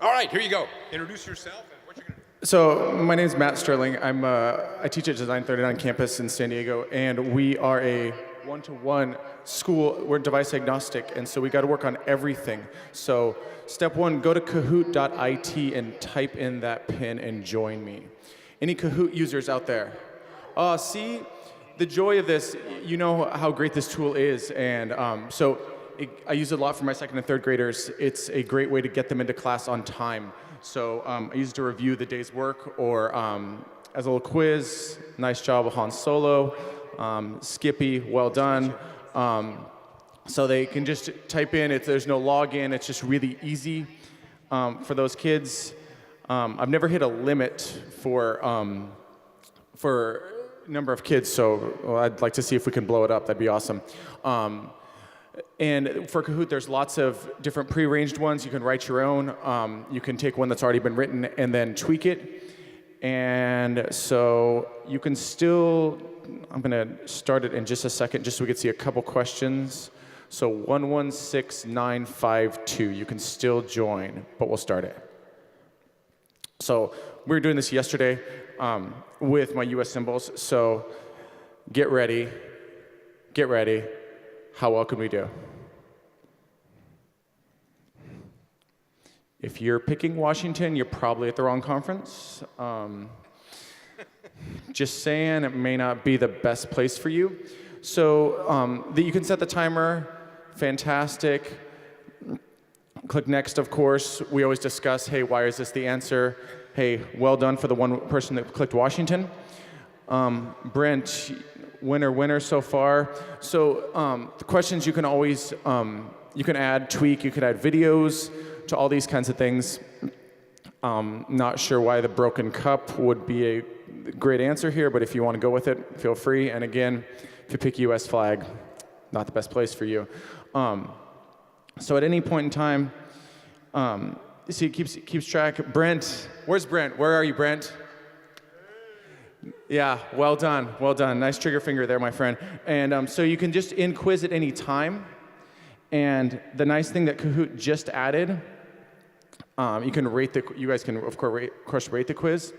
[SPEAKER 2] All right, here you go. Introduce yourself and what you're going to do.
[SPEAKER 17] So my name is Matt Sterling. I teach at Design 39 campus in San Diego, and we are a one-to-one school. We're device agnostic, and so we got to work on everything. So step one, go to Kahoot.it and type in that pin and join me. Any Kahoot users out there? See, the joy of this, you know how great this tool is, and I use it a lot for my second and third graders. It's a great way to get them into class on time. So I use it to review the day's work, or as a little quiz. Nice job, Han Solo. Skippy, well done. So they can just type in. There's no login. It's just really easy for those kids. I've never hit a limit for number of kids, so I'd like to see if we can blow it up. That'd be awesome. And for Kahoot, there's lots of different pre-arranged ones. You can write your own. You can take one that's already been written and then tweak it. And so you can still, I'm going to start it in just a second, just so we can see a couple questions. So 116952, you can still join, but we'll start it. So we were doing this yesterday with my US symbols. So get ready. How well can we do? If you're picking Washington, you're probably at the wrong conference. Just saying, it may not be the best place for you. So you can set the timer. Fantastic. Click next, of course. We always discuss, hey, why is this the answer? Hey, well done for the one person that clicked Washington. Brent, winner so far. So the questions you can always, you can add, tweak, you can add videos to all these kinds of things. Not sure why the broken cup would be a great answer here, but if you want to go with it, feel free. And again, if you pick US flag, not the best place for you. So at any point in time, see, it keeps track. Brent, where's Brent? Where are you, Brent? Yeah, well done, well done. Nice trigger finger there, my friend. And so you can just end quiz at any time. And the nice thing that Kahoot just added, you guys can of course rate the quiz.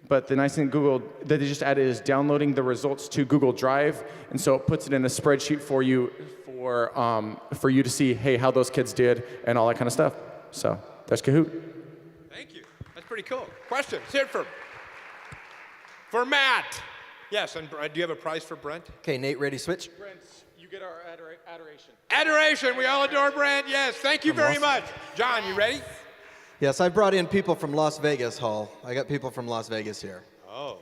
[SPEAKER 17] But the nice thing Google that they just added is downloading the results to Google Drive, and so it puts it in a spreadsheet for you for you to see, hey, how those kids did and all that kind of stuff. So that's Kahoot.
[SPEAKER 2] Thank you. That's pretty cool. Questions? Here for Matt. Yes, and do you have a prize for Brent?
[SPEAKER 5] Okay, Nate, ready, switch.
[SPEAKER 17] Brent, you get our adoration.
[SPEAKER 2] Adoration. We all adore Brent. Yes, thank you very much. John, you ready?
[SPEAKER 5] Yes, I brought in people from Las Vegas, Hall. I got people from Las Vegas here.
[SPEAKER 2] Oh.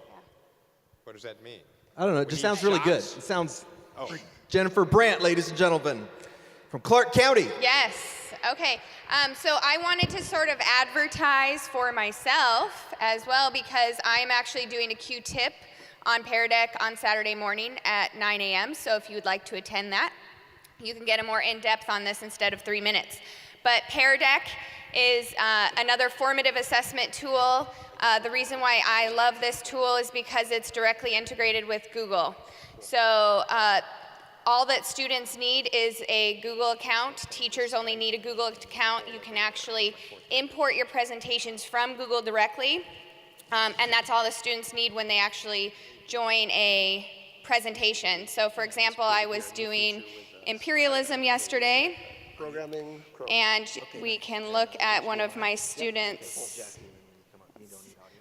[SPEAKER 2] What does that mean?
[SPEAKER 5] I don't know, it just sounds really good. It sounds...
[SPEAKER 2] Oh.
[SPEAKER 5] Jennifer Brandt, ladies and gentlemen, from Clark County.
[SPEAKER 18] Yes. Okay. So I wanted to sort of advertise for myself as well, because I'm actually doing a Q-tip on Pear Deck on Saturday morning at 9 a.m. So if you would like to attend that, you can get a more in-depth on this instead of 3 minutes. But Pear Deck is another formative assessment tool. The reason why I love this tool is because it's directly integrated with Google. So all that students need is a Google account. Teachers only need a Google account. You can actually import your presentations from Google directly, and that's all the students need when they actually join a presentation. So for example, I was doing imperialism yesterday, and we can look at one of my students'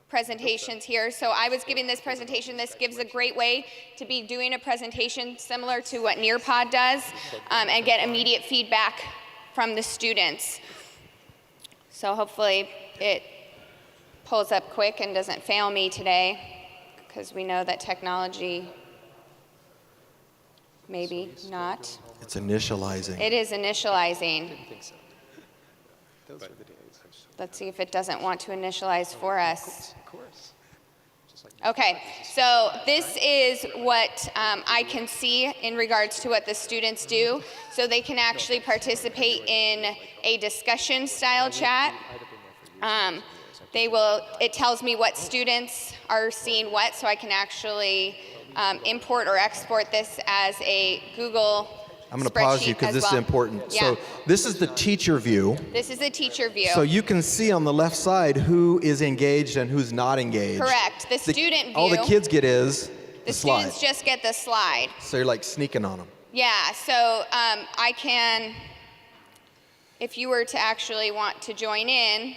[SPEAKER 18] presentations here. So I was giving this presentation. This gives a great way to be doing a presentation similar to what Nearpod does, and get immediate feedback from the students. So hopefully it pulls up quick and doesn't fail me today, because we know that technology, maybe not.
[SPEAKER 5] It's initializing.
[SPEAKER 18] It is initializing.
[SPEAKER 5] I didn't think so.
[SPEAKER 2] Those were the days.
[SPEAKER 18] Let's see if it doesn't want to initialize for us. Okay, so this is what I can see in regards to what the students do. So they can actually participate in a discussion style chat. It tells me what students are seeing what, so I can actually import or export this as a Google
[SPEAKER 5] I'm going to pause you because this is important.
[SPEAKER 18] Yeah.
[SPEAKER 5] So this is the teacher view.
[SPEAKER 18] This is the teacher view.
[SPEAKER 5] So you can see on the left side who is engaged and who's not engaged.
[SPEAKER 18] Correct. The student view.
[SPEAKER 5] All the kids get is the slide.
[SPEAKER 18] Students just get the slide.
[SPEAKER 5] So you're like sneaking on them.
[SPEAKER 18] Yeah, so I can, if you were to actually want to join in,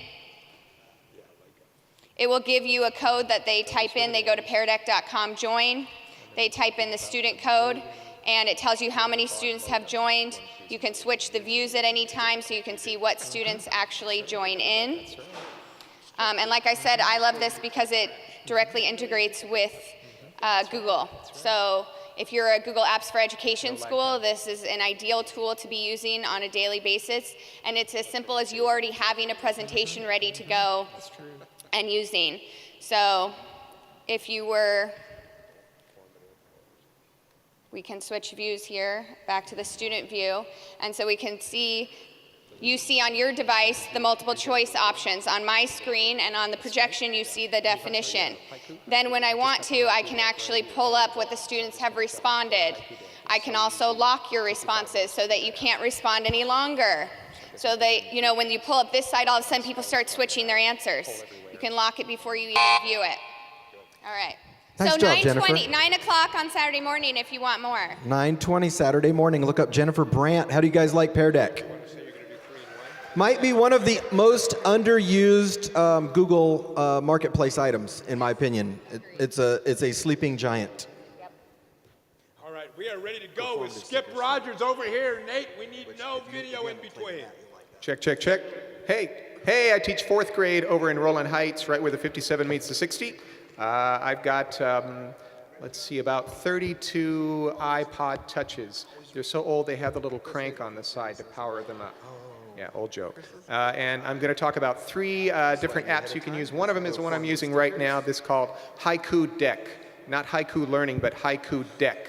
[SPEAKER 18] it will give you a code that they type in. They go to peardeck.com, join. They type in the student code, and it tells you how many students have joined. You can switch the views at any time so you can see what students actually join in. And like I said, I love this because it directly integrates with Google. So if you're a Google Apps for Education school, this is an ideal tool to be using on a daily basis. And it's as simple as you already having a presentation ready to go and using. So if you were, we can switch views here back to the student view. And so we can see, you see on your device the multiple choice options. On my screen and on the projection, you see the definition. Then when I want to, I can actually pull up what the students have responded. I can also lock your responses so that you can't respond any longer. So they, you know, when you pull up this side, all of a sudden people start switching their answers. You can lock it before you even view it. All right.
[SPEAKER 5] Nice
[SPEAKER 18] so
[SPEAKER 5] job,
[SPEAKER 18] 9:20,
[SPEAKER 5] Jennifer.
[SPEAKER 18] 9 o'clock on Saturday morning if you want more.
[SPEAKER 5] 9:20 Saturday morning. Look up Jennifer Brandt. How do you guys like Pear Deck? Might be one of the most underused Google marketplace items, in my opinion. It's a sleeping giant.
[SPEAKER 2] All right, we are ready to go with Skip Rogers over here. Nate, we need no video in between.
[SPEAKER 19] Check, check, check. Hey, I teach fourth grade over in Roland Heights, right where the 57 meets the 60. I've got, let's see, about 32 iPod Touches. They're so old they have the little crank on the side to power them up. Yeah, old joke. And I'm going to talk about 3 different apps you can use. One of them is the one I'm using right now. This is called Haiku Deck. Not Haiku Learning, but Haiku Deck.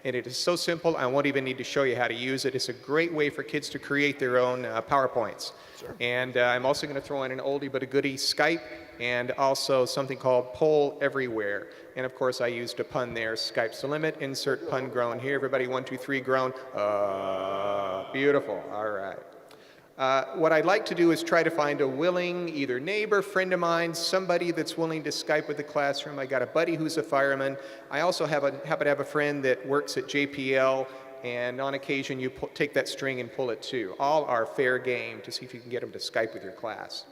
[SPEAKER 19] And it is so simple, I won't even need to show you how to use it. It's a great way for kids to create their own PowerPoints. Sure. And I'm also going to throw in an oldie but a goodie, Skype, and also something called Poll Everywhere. And of course, I used a pun there, Skype's the limit, insert pun groan here. Everybody, 1, 2, 3, groan. Beautiful, all right. What I'd like to do is try to find a willing, either neighbor, friend of mine, somebody that's willing to Skype with the classroom. I got a buddy who's a fireman. I also happen to have a friend that works at JPL, and on occasion you take that string and pull it too. All are fair game to see if you can get them to Skype with your class.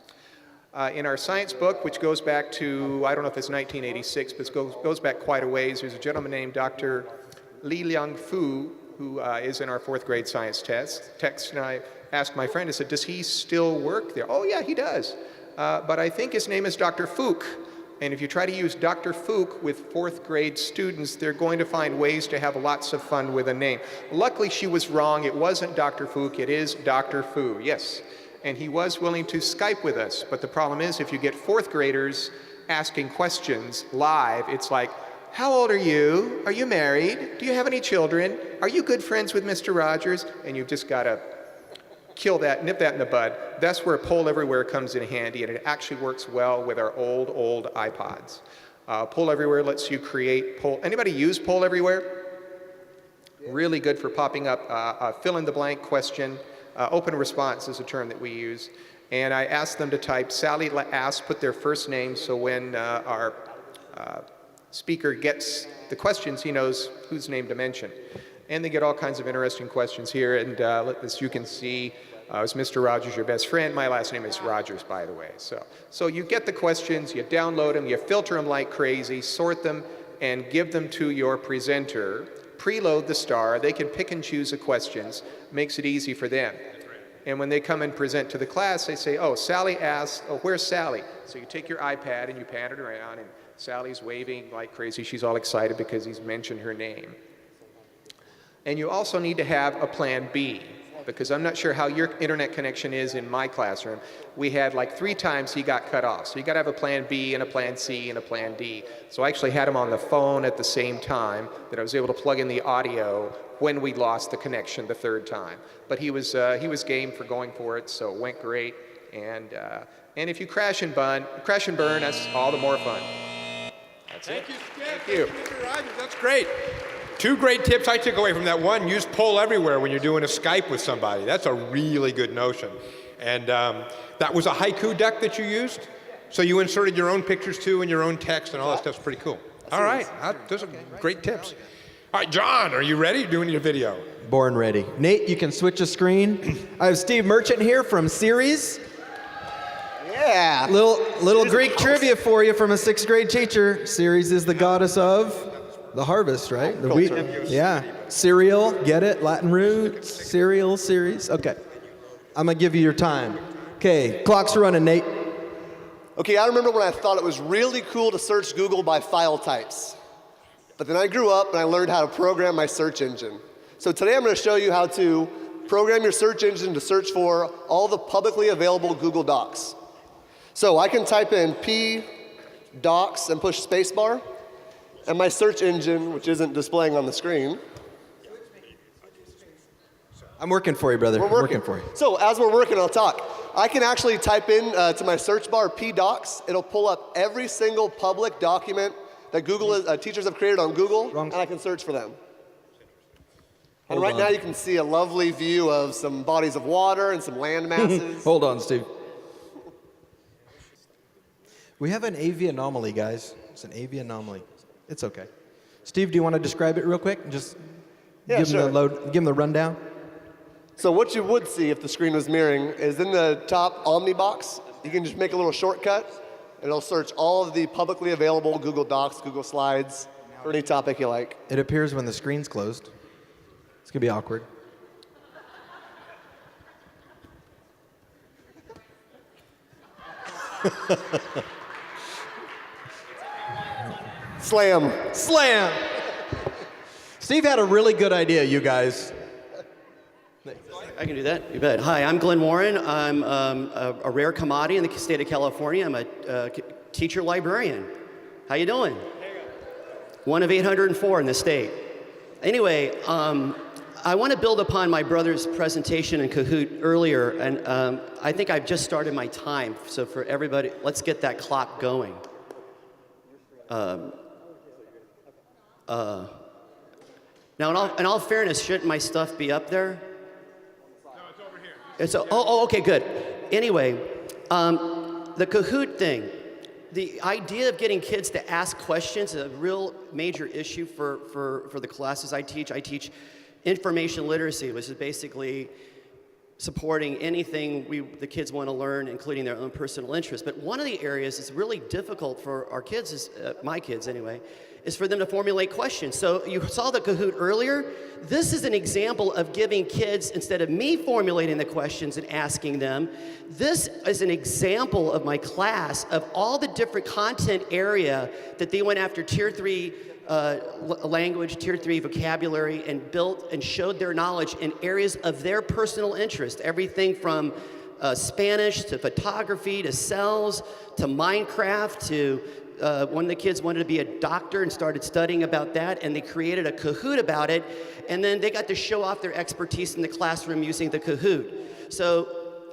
[SPEAKER 19] In our science book, which goes back to, I don't know if it's 1986, but it goes back quite a ways, there's a gentleman named Dr. Li Liang Fu, who is in our 4th grade science text, and I asked my friend, I said, does he still work there? Oh yeah, he does. But I think his name is Dr. Fook. And if you try to use Dr. Fook with 4th grade students, they're going to find ways to have lots of fun with a name. Luckily, she was wrong. It wasn't Dr. Fook, it is Dr. Fu, yes. And he was willing to Skype with us. But the problem is, if you get 4th graders asking questions live, it's like, how old are you? Are you married? Do you have any children? Are you good friends with Mr. Rogers? And you've just got to kill that, nip that in the bud. That's where Poll Everywhere comes in handy, and it actually works well with our old iPods. Poll Everywhere lets you create poll. Anybody use Poll Everywhere? Really good for popping up a fill-in-the-blank question. Open response is a term that we use. And I asked them to type, Sally asked, put their first name, so when our speaker gets the questions, he knows whose name to mention. And they get all kinds of interesting questions here. And as you can see, is Mr. Rogers your best friend? My last name is Rogers, by the way. So you get the questions, you download them, you filter them like crazy, sort them, and give them to your presenter. Preload the star. They can pick and choose the questions. Makes it easy for them. And when they come and present to the class, they say, oh, Sally asked, oh, where's Sally? So you take your iPad and you pan it around, and Sally's waving like crazy. She's all excited because he's mentioned her name. And you also need to have a plan B, because I'm not sure how your internet connection is in my classroom. We had like 3 times he got cut off. So you got to have a plan B and a plan C and a plan D. So I actually had him on the phone at the same time that I was able to plug in the audio when we lost the connection the 3rd time. But he was game for going for it, so it went great. And if you crash and burn, that's all the more fun. That's it.
[SPEAKER 2] Thank you, Mr. Rogers. That's great. 2 great tips I took away from that. One, use Poll Everywhere when you're doing a Skype with somebody. That's a really good notion. And that was a Haiku Deck that you used? So you inserted your own pictures too and your own text and all that stuff's pretty cool. All right, those are great tips. All right, John, are you ready? You're doing your video.
[SPEAKER 5] Born ready. Nate, you can switch a screen. I have Steve Merchant here from Series.
[SPEAKER 20] Yeah.
[SPEAKER 5] Little Greek trivia for you from a 6th grade teacher. Ceres is the goddess of the harvest, right? The wheat. Yeah. Cereal, get it? Latin roots, cereal, Ceres. Okay. I'm going to give you your time. Okay, clock's running, Nate.
[SPEAKER 20] Okay, I remember when I thought it was really cool to search Google by file types. But then I grew up and I learned how to program my search engine. So today I'm going to show you how to program your search engine to search for all the publicly available Google Docs. So I can type in P Docs and push spacebar, and my search engine, which isn't displaying on the screen.
[SPEAKER 5] I'm working for you, brother.
[SPEAKER 20] We're working
[SPEAKER 5] for you.
[SPEAKER 20] So as we're working, I'll talk. I can actually type in to my search bar P Docs. It'll pull up every single public document that Google teachers have created on Google, and I can search for them. And right now you can see a lovely view of some bodies of water and some land masses.
[SPEAKER 5] Hold on, Steve. We have an AV anomaly, guys. It's an AV anomaly. It's okay. Steve, do you want to describe it real quick? Just give him the rundown.
[SPEAKER 20] So what you would see if the screen was mirroring is in the top Omni box, you can just make a little shortcut. It'll search all of the publicly available Google Docs, Google Slides, for any topic you like.
[SPEAKER 5] It appears when the screen's closed. It's going to be awkward.
[SPEAKER 20] Slam.
[SPEAKER 5] Steve had a really good idea, you guys.
[SPEAKER 21] I can do that. You bet. Hi, I'm Glenn Warren. I'm a rare commodity in the state of California. I'm a teacher librarian. How you doing? One of 804 in the state. Anyway, I want to build upon my brother's presentation in Kahoot earlier, and I think I've just started my time. So for everybody, let's get that clock going. Now, in all fairness, shouldn't my stuff be up there? No, it's over here. Okay, good. Anyway, the Kahoot thing. The idea of getting kids to ask questions is a real major issue for the classes I teach. I teach information literacy, which is basically supporting anything the kids want to learn, including their own personal interests. But one of the areas that's really difficult for our kids, my kids anyway, is for them to formulate questions. So you saw the Kahoot earlier. This is an example of giving kids, instead of me formulating the questions and asking them, this is an example of my class of all the different content area that they went after Tier 3 language, Tier 3 vocabulary, and built and showed their knowledge in areas of their personal interest. Everything from Spanish to photography to cells to Minecraft to one of the kids wanted to be a doctor and started studying about that, and they created a Kahoot about it, and then they got to show off their expertise in the classroom using the Kahoot. So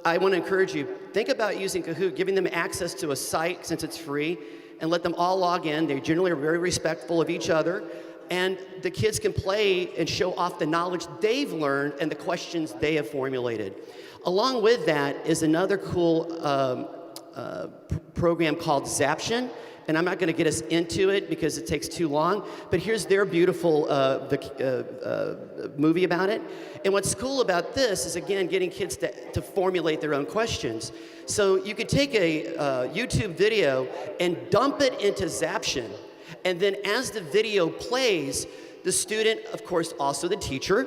[SPEAKER 21] I want to encourage you, think about using Kahoot, giving them access to a site since it's free, and let them all log in. They generally are very respectful of each other, and the kids can play and show off the knowledge they've learned and the questions they have formulated. Along with that is another cool program called Zaption. And I'm not going to get us into it because it takes too long, but here's their beautiful movie about it. And what's cool about this is, again, getting kids to formulate their own questions. So you could take a YouTube video and dump it into Zaption, and then as the video plays, the student, of course, also the teacher,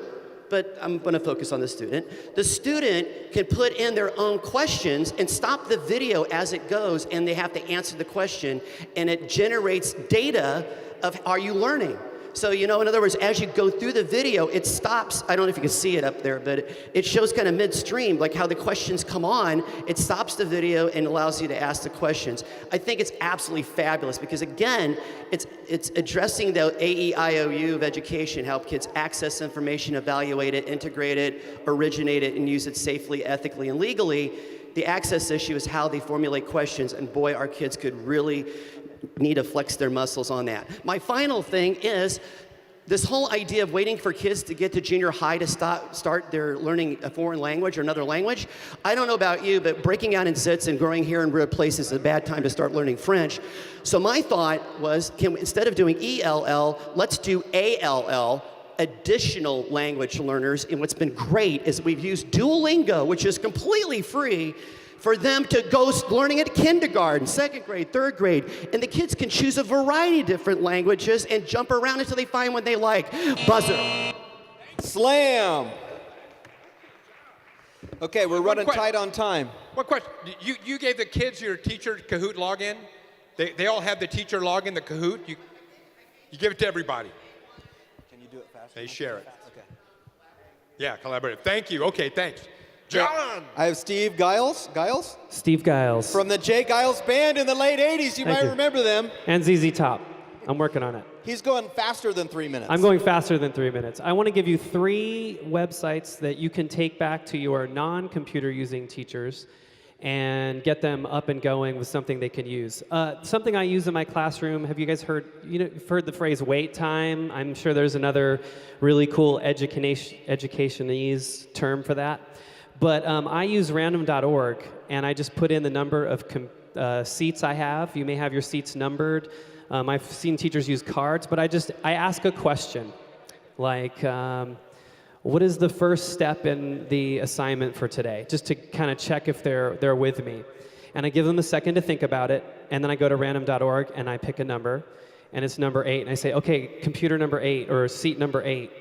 [SPEAKER 21] but I'm going to focus on the student. The student can put in their own questions and stop the video as it goes, and they have to answer the question, and it generates data of, are you learning? So, in other words, as you go through the video, it stops. I don't know if you can see it up there, but it shows kind of midstream, like how the questions come on. It stops the video and allows you to ask the questions. I think it's absolutely fabulous because, again, it's addressing the AEIOU of education, help kids access information, evaluate it, integrate it, originate it, and use it safely, ethically, and legally. The access issue is how they formulate questions, and boy, our kids could really need to flex their muscles on that. My final thing is this whole idea of waiting for kids to get to junior high to start their learning a foreign language or another language. I don't know about you, but breaking out in zits and growing hair in weird places is a bad time to start learning French. So my thought was, instead of doing ELL, let's do ALL, additional language learners. And what's been great is we've used Duolingo, which is completely free, for them to go learning at kindergarten, second grade, third grade. And the kids can choose a variety of different languages and jump around until they find what they like. Buzzer.
[SPEAKER 5] Slam. Okay, we're running tight on time.
[SPEAKER 2] One question. You gave the kids your teacher Kahoot login? They all have the teacher login, the Kahoot? You give it to everybody.
[SPEAKER 5] Can you do it faster?
[SPEAKER 2] They share it.
[SPEAKER 5] Okay.
[SPEAKER 2] Yeah, collaborative. Thank you. Okay, thanks. John!
[SPEAKER 5] I have Steve Giles.
[SPEAKER 22] Steve Giles.
[SPEAKER 5] From the Jay Giles Band in the late 80s. You might remember them.
[SPEAKER 22] And ZZ Top. I'm working on it.
[SPEAKER 5] He's going faster than 3 minutes.
[SPEAKER 22] I'm going faster than 3 minutes. I want to give you 3 websites that you can take back to your non-computer using teachers and get them up and going with something they can use. Something I use in my classroom, have you guys heard, you've heard the phrase wait time? I'm sure there's another really cool educationese term for that. But I use random.org, and I just put in the number of seats I have. You may have your seats numbered. I've seen teachers use cards, but I ask a question, like, what is the first step in the assignment for today? Just to kind of check if they're with me. And I give them a second to think about it, and then I go to random.org, and I pick a number, and it's number 8, and I say, okay, computer number 8, or seat number 8.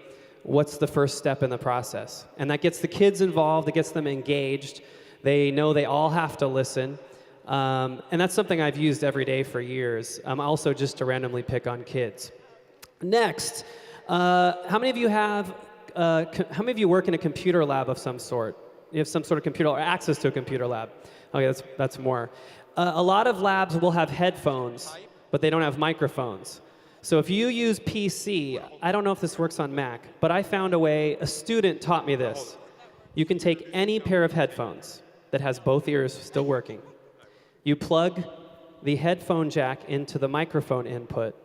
[SPEAKER 22] What's the first step in the process? And that gets the kids involved, it gets them engaged. They know they all have to listen. And that's something I've used every day for years. Also just to randomly pick on kids. Next, how many of you have how many of you work in a computer lab of some sort? You have some sort of computer or access to a computer lab. Okay, that's more. A lot of labs will have headphones, but they don't have microphones. So if you use PC, I don't know if this works on Mac, but I found a way, a student taught me this. You can take any pair of headphones that has both ears still working. You plug the headphone jack into the microphone input,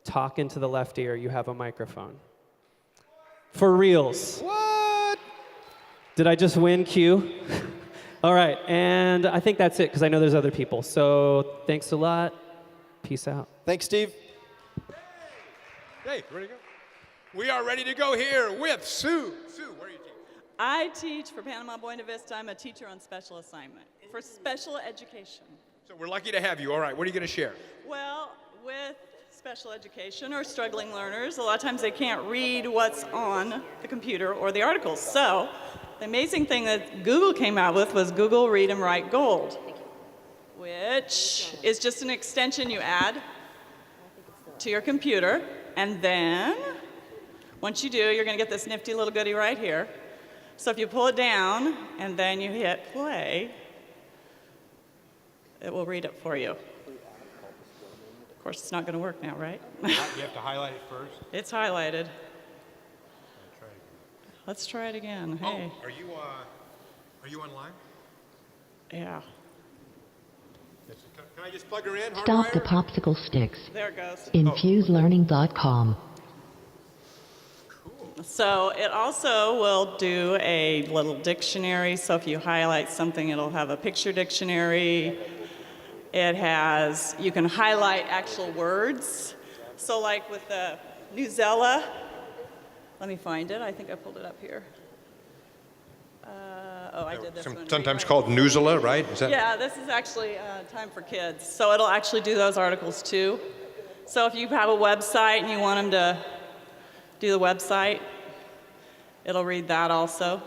[SPEAKER 22] talk into the left ear, you have a microphone. For reals.
[SPEAKER 2] What?
[SPEAKER 22] Did I just win, Q? All right, and I think that's it, because I know there's other people. So thanks a lot. Peace out.
[SPEAKER 5] Thanks, Steve.
[SPEAKER 2] Hey, ready to go? We are ready to go here with Sue. Sue, where are you teaching?
[SPEAKER 1] I teach for Panama Buena Vista. I'm a teacher on special assignment for special education.
[SPEAKER 2] So we're lucky to have you. All right, what are you going to share?
[SPEAKER 1] Well, with special education or struggling learners, a lot of times they can't read what's on the computer or the articles. So the amazing thing that Google came out with was Google Read&Write Gold, which is just an extension you add to your computer. And then, once you do, you're going to get this nifty little goodie right here. So if you pull it down and then you hit play, it will read it for you. Of course, it's not going to work now, right?
[SPEAKER 2] You have to highlight it first.
[SPEAKER 1] It's highlighted. Let's try it again. Hey.
[SPEAKER 2] Oh, are you online?
[SPEAKER 1] Yeah.
[SPEAKER 2] Can I just plug her in?
[SPEAKER 4] Stop the popsicle sticks.
[SPEAKER 1] There it goes.
[SPEAKER 4] InfuseLearning.com.
[SPEAKER 1] So it also will do a little dictionary. So if you highlight something, it'll have a picture dictionary. It has, you can highlight actual words. So like with the Newsella, let me find it. I think I pulled it up here. I did this one.
[SPEAKER 2] Sometimes called Newsella, right? Is that?
[SPEAKER 1] Yeah, this is actually Time for Kids. So it'll actually do those articles too. So if you have a website and you want them to do the website, it'll read that also.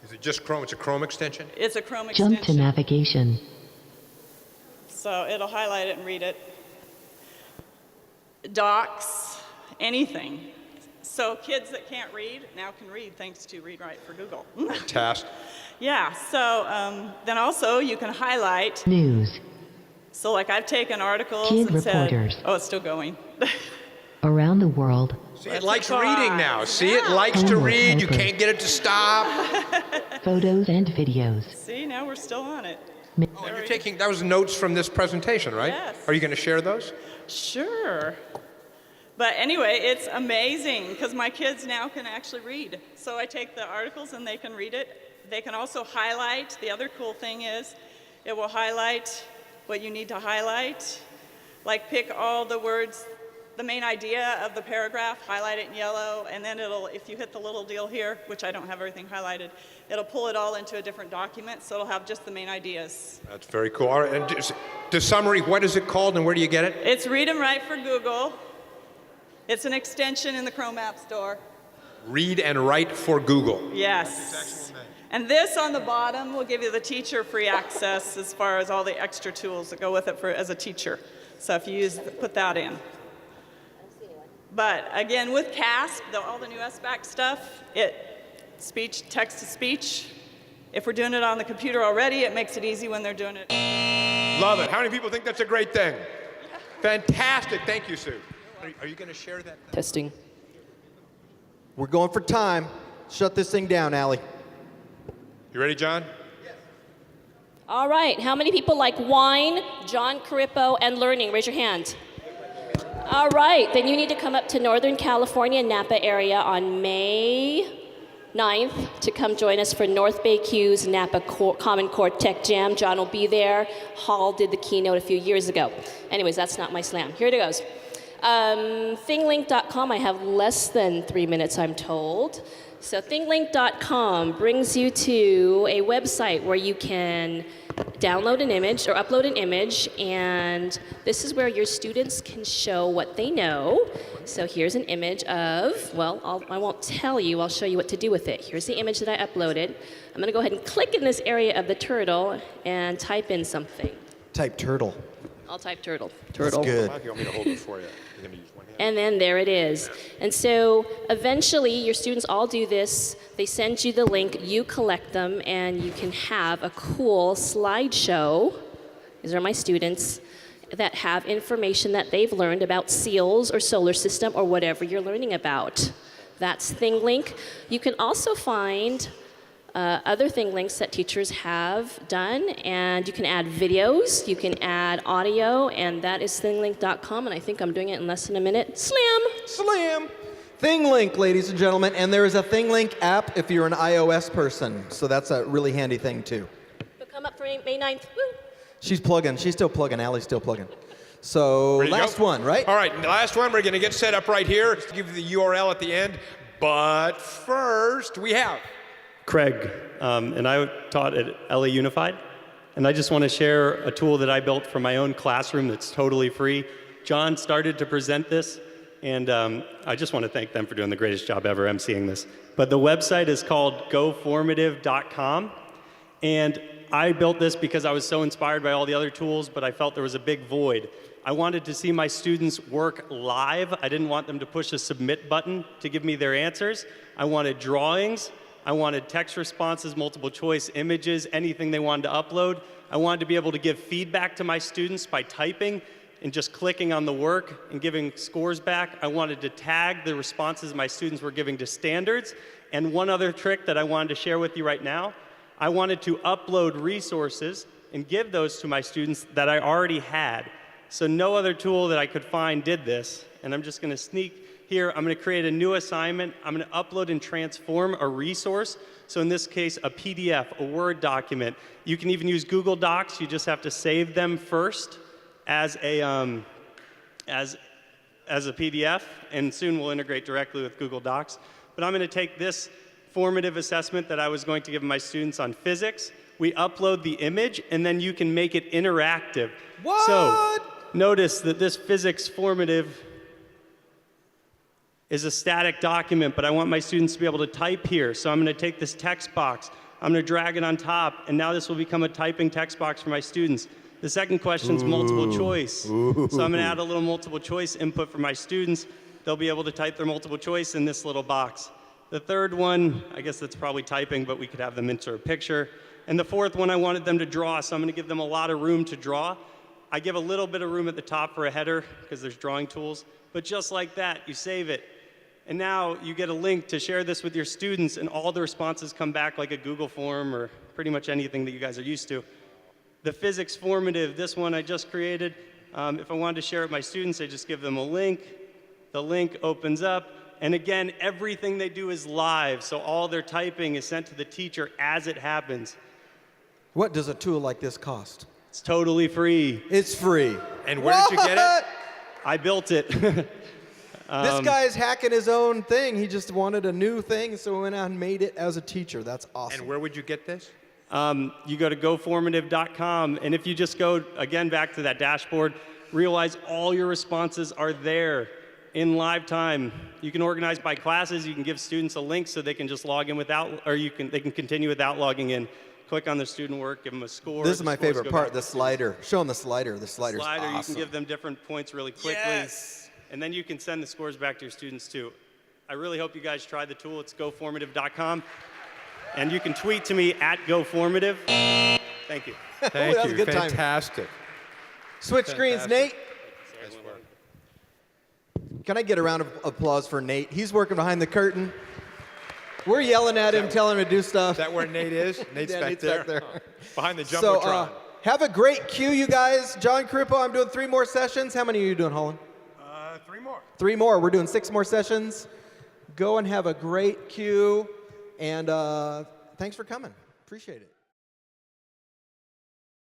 [SPEAKER 2] Is it just Chrome? It's a Chrome extension?
[SPEAKER 1] It's a Chrome extension.
[SPEAKER 4] Jump to navigation.
[SPEAKER 1] So it'll highlight it and read it. Docs, anything. So kids that can't read now can read thanks to Read&Write for Google.
[SPEAKER 2] Fantastic.
[SPEAKER 1] Yeah, so then also you can highlight.
[SPEAKER 4] News.
[SPEAKER 1] So like I've taken articles
[SPEAKER 4] Kid
[SPEAKER 1] and said,
[SPEAKER 4] reporters.
[SPEAKER 1] oh, it's still going.
[SPEAKER 4] Around the world.
[SPEAKER 2] See, it likes reading now. See, it likes to read. You can't get it to stop.
[SPEAKER 4] Photos and videos.
[SPEAKER 1] See, now we're still on it.
[SPEAKER 2] Oh, and you're taking, that was notes from this presentation, right?
[SPEAKER 1] Yes.
[SPEAKER 2] Are you going to share those?
[SPEAKER 1] Sure. But anyway, it's amazing because my kids now can actually read. So I take the articles and they can read it. They can also highlight. The other cool thing is it will highlight what you need to highlight. Like pick all the words, the main idea of the paragraph, highlight it in yellow, and then it'll, if you hit the little deal here, which I don't have everything highlighted, it'll pull it all into a different document, so it'll have just the main ideas.
[SPEAKER 2] That's very cool. All right, and the summary, what is it called and where do you get it?
[SPEAKER 1] It's Read&Write for Google. It's an extension in the Chrome App Store.
[SPEAKER 2] Read&Write for Google.
[SPEAKER 1] Yes. And this on the bottom will give you the teacher free access as far as all the extra tools that go with it for as a teacher. So if you put that in. But again, with CASP, all the new SBAC stuff, speech, text to speech. If we're doing it on the computer already, it makes it easy when they're doing it.
[SPEAKER 2] Love it. How many people think that's a great thing? Fantastic. Thank you, Sue. Are you going to share that?
[SPEAKER 22] Testing.
[SPEAKER 5] We're going for time. Shut this thing down, Allie.
[SPEAKER 2] You ready, John?
[SPEAKER 23] All right. How many people like wine, John Carippo, and learning? Raise your hand. All right. Then you need to come up to Northern California, Napa area on May 9th to come join us for North Bay Q's Napa Common Core Tech Jam. John will be there. Hall did the keynote a few years ago. Anyways, that's not my slam. Here it goes. ThingLink.com, I have less than 3 minutes, I'm told. So ThingLink.com brings you to a website where you can download an image or upload an image, and this is where your students can show what they know. So here's an image of, well, I won't tell you, I'll show you what to do with it. Here's the image that I uploaded. I'm going to go ahead and click in this area of the turtle and type in something.
[SPEAKER 5] Type turtle.
[SPEAKER 23] I'll type turtle.
[SPEAKER 5] That's good.
[SPEAKER 2] You want me to hold it for you? You're going to use one hand?
[SPEAKER 23] And then there it is. And so eventually your students all do this. They send you the link, you collect them, and you can have a cool slideshow. These are my students that have information that they've learned about seals or solar system or whatever you're learning about. That's ThingLink. You can also find other ThingLinks that teachers have done, and you can add videos, you can add audio, and that is thinglink.com, and I think I'm doing it in less than a minute.
[SPEAKER 5] Slam! ThingLink, ladies and gentlemen, and there is a ThingLink app if you're an iOS person, so that's a really handy thing too.
[SPEAKER 23] But come up for May 9th. Woo!
[SPEAKER 5] She's still plugging, Allie's still plugging. So last one, right?
[SPEAKER 2] All right, last one, we're gonna get set up right here. Just give you the URL at the end, but first we have
[SPEAKER 6] Craig, and I taught at LA Unified, and I just want to share a tool that I built for my own classroom that's totally free. John started to present this, and I just want to thank them for doing the greatest job ever emceeing this. But the website is called GoFormative.com, and I built this because I was so inspired by all the other tools, but I felt there was a big void. I wanted to see my students work live. I didn't want them to push a submit button to give me their answers. I wanted drawings. I wanted text responses, multiple choice images, anything they wanted to upload. I wanted to be able to give feedback to my students by typing and just clicking on the work and giving scores back. I wanted to tag the responses my students were giving to standards. And one other trick that I wanted to share with you right now, I wanted to upload resources and give those to my students that I already had. So no other tool that I could find did this. And I'm just going to sneak here. I'm going to create a new assignment. I'm going to upload and transform a resource. So in this case, a PDF, a Word document. You can even use Google Docs. You just have to save them first as a PDF, and soon we'll integrate directly with Google Docs. But I'm going to take this formative assessment that I was going to give my students on physics. We upload the image, and then you can make it interactive.
[SPEAKER 5] What?
[SPEAKER 6] So notice that this physics formative is a static document, but I want my students to be able to type here. So I'm going to take this text box, I'm going to drag it on top, and now this will become a typing text box for my students. The second question is multiple choice. So I'm going to add a little multiple choice input for my students. They'll be able to type their multiple choice in this little box. The third one, I guess that's probably typing, but we could have them insert a picture. And the fourth one, I wanted them to draw, so I'm going to give them a lot of room to draw. I give a little bit of room at the top for a header, because there's drawing tools. But just like that, you save it. And now you get a link to share this with your students, and all the responses come back like a Google form or pretty much anything that you guys are used to. The physics formative, this one I just created. If I wanted to share it with my students, I just give them a link. The link opens up. And again, everything they do is live, so all their typing is sent to the teacher as it happens.
[SPEAKER 5] What does a tool like this cost?
[SPEAKER 6] It's totally free.
[SPEAKER 5] It's free.
[SPEAKER 2] And where did you get it?
[SPEAKER 6] I built it.
[SPEAKER 5] This guy's hacking his own thing. He just wanted a new thing, so he went out and made it as a teacher. That's awesome.
[SPEAKER 2] And where would you get this?
[SPEAKER 6] You go to GoFormative.com, and if you just go, again, back to that dashboard, realize all your responses are there in live time. You can organize by classes. You can give students a link so they can just log in without, or they can continue without logging in. Click on the student work, give them a score.
[SPEAKER 5] This is my favorite part, the slider. Show them the slider. The slider's awesome.
[SPEAKER 6] You can give them different points really quickly. Yes. And then you can send the scores back to your students too. I really hope you guys try the tool. It's GoFormative.com. And you can tweet to me at GoFormative. Thank you.
[SPEAKER 2] Thank you.
[SPEAKER 5] Good
[SPEAKER 2] Fantastic.
[SPEAKER 5] Switch screens, Nate. Can I get a round of applause for Nate? He's working behind the curtain. We're yelling at him, telling him to do stuff.
[SPEAKER 2] Is that where Nate is? Nate's back there. Behind the
[SPEAKER 5] So,
[SPEAKER 2] Jumbotron.
[SPEAKER 5] have a great cue, you guys. John Krupo, I'm doing 3 more sessions. How many are you doing, Holland?
[SPEAKER 2] 3 more.
[SPEAKER 5] 3 more. We're doing 6 more sessions. Go and have a great cue. And thanks for coming. Appreciate it.